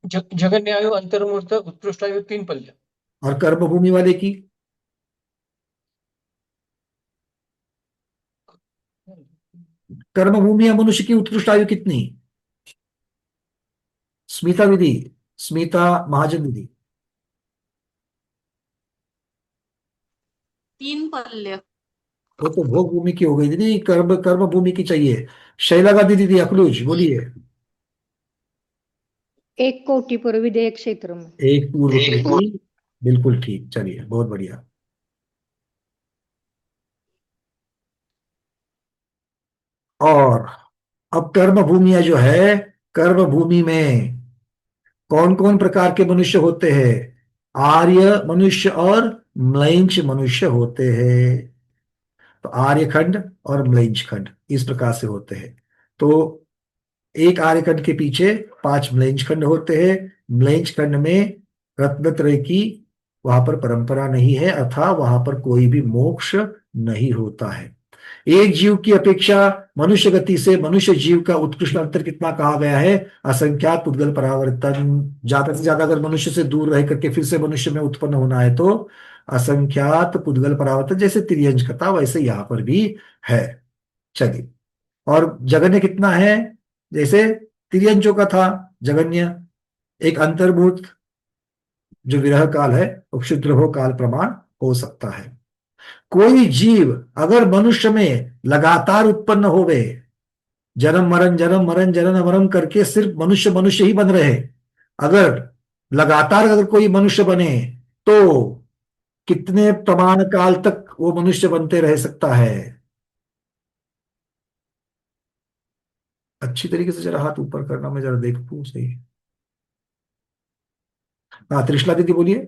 जगन्य आयु, अंतर्मूर्त, उत्कृष्ट आयु 3 पल्ले। और कर्मभूमि वाले की? कर्मभूमि या मनुष्य की उत्कृष्ट आयु कितनी? स्मिता दीदी, स्मिता महाजन दीदी। 3 पल्ले। वो तो भोग भूमि की हो गई दीदी, कर्म कर्म भूमि की चाहिए। शैला गांधी दीदी अकलूज, बोलिए। 1 कोटी पूर्व विधेयक क्षेत्र में. एक पूर्व कोटि, बिल्कुल ठीक, चलिए बहुत बढ़िया। और अब कर्म भूमिया जो है, कर्म भूमि में कौन कौन प्रकार के मनुष्य होते हैं? आर्य मनुष्य और म्लेच्छ मनुष्य होते हैं। तो आर्यखंड और म्लेच्छ खंड इस प्रकार से होते हैं। तो एक आर्यखंड के पीछे 5 म्लेच्छ खंड होते हैं। म्लेच्छ खंड में रत्नत्रय की वहां पर परंपरा नहीं है, अथवा वहां पर कोई भी मोक्ष नहीं होता है। एक जीव की अपेक्षा मनुष्य गति से मनुष्य जीव का उत्कृष्ट अंतर कितना कहा गया है? असंख्यात पुद्गल परावर्तन। ज्यादा से ज्यादा अगर मनुष्य से दूर रह करके फिर से मनुष्य में उत्पन्न होना है तो असंख्यात पुद्गल परावर्तन, जैसे तिर्यंज कथा वैसे यहां पर भी है। चलिए, और जगन्य कितना है? जैसे तिर्यंजों का था जगन्य, एक अंतर्भूत जो विरह काल है वो क्षुद्र हो काल प्रमाण हो सकता है। कोई जीव अगर मनुष्य में लगातार उत्पन्न होवे, जन्म मरण जन्म मरण जन्म मरण करके सिर्फ मनुष्य मनुष्य ही बन रहे, अगर लगातार अगर कोई मनुष्य बने तो कितने प्रमाण काल तक वो मनुष्य बनते रह सकता है? अच्छी तरीके से जरा हाथ ऊपर करना, मैं जरा देखूं सही। हाँ, त्रिशला दीदी बोलिए।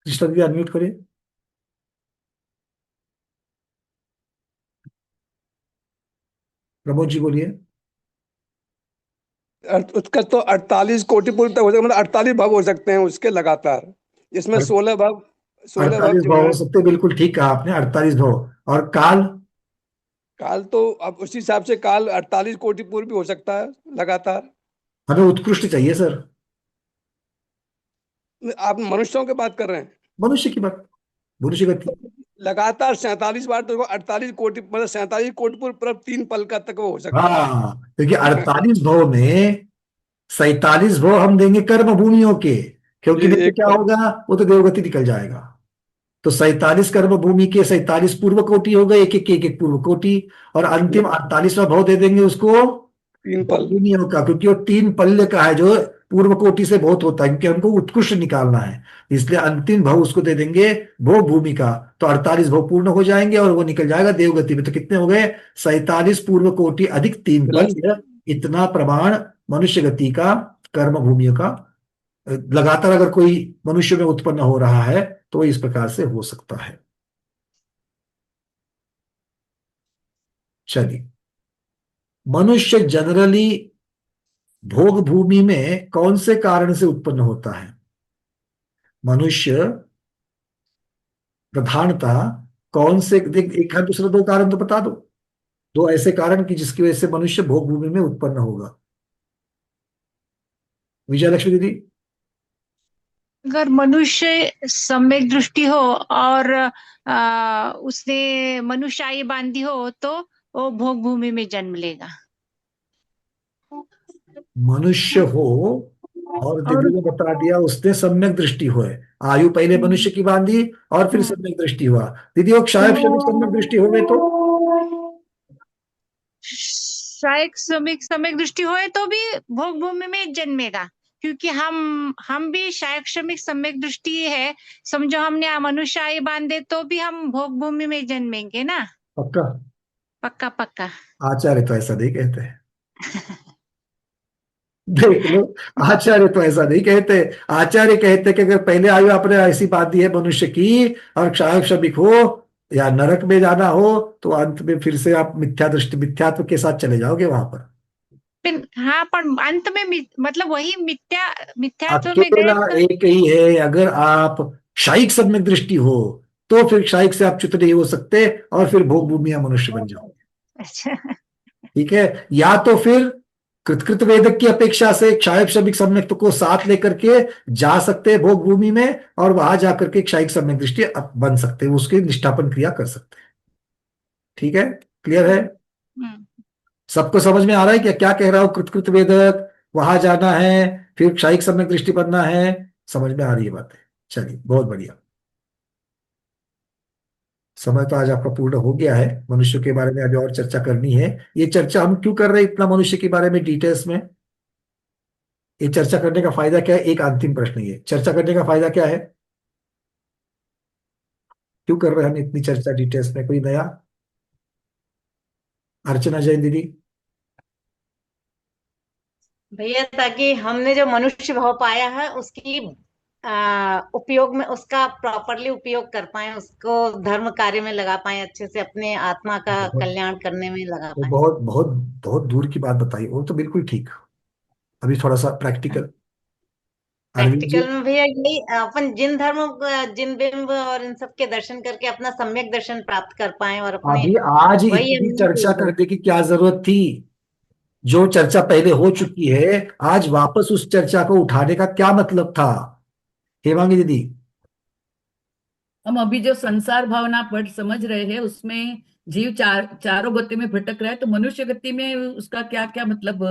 कृष्ण जी अनम्यूट करिए। प्रमोद जी बोलिए। उसका तो 48 कोटि पूर्व तक हो सकता, मतलब 48 भाव हो सकते हैं उसके लगातार। इसमें 16 भाव 48 जो भाव है। हो सकते, बिल्कुल ठीक कहा आपने, 48 भाव। और काल? काल तो अब उसी हिसाब से काल 48 कोटि पूर्व भी हो सकता है लगातार। हमें उत्कृष्ट चाहिए सर। आप मनुष्यों की बात कर रहे हैं? मनुष्य की बात, मनुष्य गति लगातार 47 बार तो 48 कोटि, मतलब 47 कोटि पूर्व 3 पल का तक वो हो सकता है। हाँ, क्योंकि 48 भाव में 47 भाव हम देंगे कर्म भूमियों के, क्योंकि नहीं तो एक क्या पल। होगा, वो तो देवगति निकल जाएगा। तो 47 कर्म भूमि के 47 पूर्व कोटि हो गए, एक एक पूर्व कोटि, और अंतिम 48वां भाव दे देंगे उसको 3 पल। भूमियों का, क्योंकि वो 3 पल्य का है जो पूर्व कोटि से बहुत होता है, क्योंकि हमको उत्कृष्ट निकालना है, इसलिए अंतिम भाव उसको दे देंगे भोग भूमि का। तो 48 भाव पूर्ण हो जाएंगे और वो निकल जाएगा देवगति में। तो कितने हो गए? 47 पूर्व कोटि अधिक 3 प्लस पल्य, इतना प्रमाण मनुष्य गति का, कर्म भूमियों का लगातार अगर कोई मनुष्य में उत्पन्न हो रहा है तो इस प्रकार से हो सकता है। चलिए, मनुष्य जनरली भोग भूमि में कौन से कारण से उत्पन्न होता है? मनुष्य प्रधानतः कौन से, एक है दूसरा, 2 कारण तो बता दो, 2 ऐसे कारण कि जिसकी वजह से मनुष्य भोग भूमि में उत्पन्न होगा। विजयलक्ष्मी दीदी। अगर मनुष्य सम्यक दृष्टि हो और उसने मनुष्यायी बांधी हो तो वो भोग भूमि में जन्म लेगा। मनुष्य हो और दीदी ने बता दिया उसने सम्यक दृष्टि हो, है आयु पहले मनुष्य की बांधी और फिर सम्यक दृष्टि हुआ। दीदी वो क्षायब शब्द सम्यक दृष्टि हो गए तो शायद सम्यक सम्यक दृष्टि होए तो भी भोग भूमि में जन्मेगा, क्योंकि हम भी शायद श्रमिक सम्यक दृष्टि है, समझो हमने मनुष्यायी बांधे तो भी हम भोग भूमि में जन्मेंगे ना। पक्का? पक्का पक्का। आचार्य तो ऐसा नहीं कहते हैं। देख लो, आचार्य तो ऐसा नहीं कहते। आचार्य कहते कि अगर पहले आयु आपने ऐसी बांधी है मनुष्य की और क्षायब श्रमिक हो या नरक में जाना हो तो अंत में फिर से आप मिथ्या दृष्टि, मिथ्यात्व के साथ चले जाओगे वहां पर। हाँ, पर अंत में मतलब वही मिथ्यात्व में अकेला गए एक ही है, अगर आप क्षायिक सम्यक दृष्टि हो तो फिर क्षायिक से आप च्युत नहीं हो सकते और फिर भोग भूमि या मनुष्य बन जाओगे। अच्छा। ठीक है, या तो फिर कृतकृत वेदक की अपेक्षा से क्षायिक श्रमिक सम्यक को साथ लेकर के जा सकते हैं भोग भूमि में और वहां जाकर के क्षायिक सम्यक दृष्टि बन सकते हैं, उसकी निष्ठापन क्रिया कर सकते हैं। ठीक है, क्लियर है? सबको समझ में आ रहा है क्या क्या कह रहा हूं? कृतकृत वेदक, वहां जाना है, फिर क्षायिक सम्यक दृष्टि बनना है, समझ में आ रही है बातें? चलिए, बहुत बढ़िया। समय तो आज आपका पूर्ण हो गया है, मनुष्य के बारे में अभी और चर्चा करनी है। ये चर्चा हम क्यों कर रहे हैं इतना मनुष्य के बारे में डिटेल्स में? ये चर्चा करने का फायदा क्या है? एक अंतिम प्रश्न, ये चर्चा करने का फायदा क्या है? क्यों कर रहे हैं हम इतनी चर्चा डिटेल्स में? कोई नया? अर्चना जैन दीदी। भैया, ताकि हमने जो मनुष्य भाव पाया है उसकी उपयोग में, उसका प्रॉपरली उपयोग कर पाए, उसको धर्म कार्य में लगा पाए, अच्छे से अपने आत्मा का कल्याण करने में लगा वो पाए। बहुत बहुत बहुत दूर की बात बताई, वो तो बिल्कुल ठीक। अभी थोड़ा सा प्रैक्टिकल। अरविंद जी। प्रैक्टिकल में भैया यही, अपन जिन धर्म, जिन बिंब और इन सब के दर्शन करके अपना सम्यक दर्शन प्राप्त कर पाए और अपने, अभी आज वही इतनी हमने चर्चा सोचा। करने की क्या जरूरत थी? जो चर्चा पहले हो चुकी है, आज वापस उस चर्चा को उठाने का क्या मतलब था? हेमांगी दीदी। हम अभी जो संसार भावना पढ़ समझ रहे हैं उसमें जीव चारों गति में भटक रहा है, तो मनुष्य गति में उसका क्या क्या मतलब,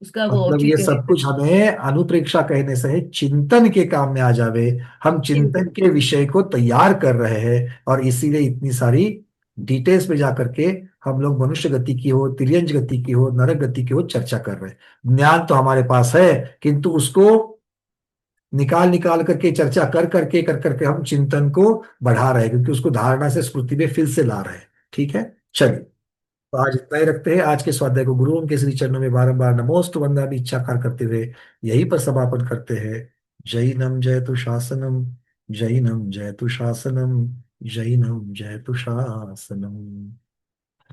उसका वो मतलब ये औचित्य है? सब कुछ हमें अनुप्रेक्षा कहने से है चिंतन के काम में आ जावे। हम चिंतन के विषय को तैयार कर रहे हैं और इसीलिए इतनी सारी डिटेल्स में जाकर के हम लोग मनुष्य गति की हो, तिर्यंज गति की हो, नरक गति की हो चर्चा कर रहे हैं। ज्ञान तो हमारे पास है, किंतु उसको निकाल निकाल करके, चर्चा कर करके हम चिंतन को बढ़ा रहे हैं, क्योंकि उसको धारणा से स्मृति में फिर से ला रहे हैं। ठीक है, चलिए, तो आज इतना ही रखते हैं। आज के स्वाध्याय को गुरुओं के श्री चरणों में बारंबार नमोस्तु वंदनामि इच्छाकार करते हुए यहीं पर समापन करते हैं। जैनम जयतु शासनम, जैनम जयतु शासनम, जैनम जयतु शासनम।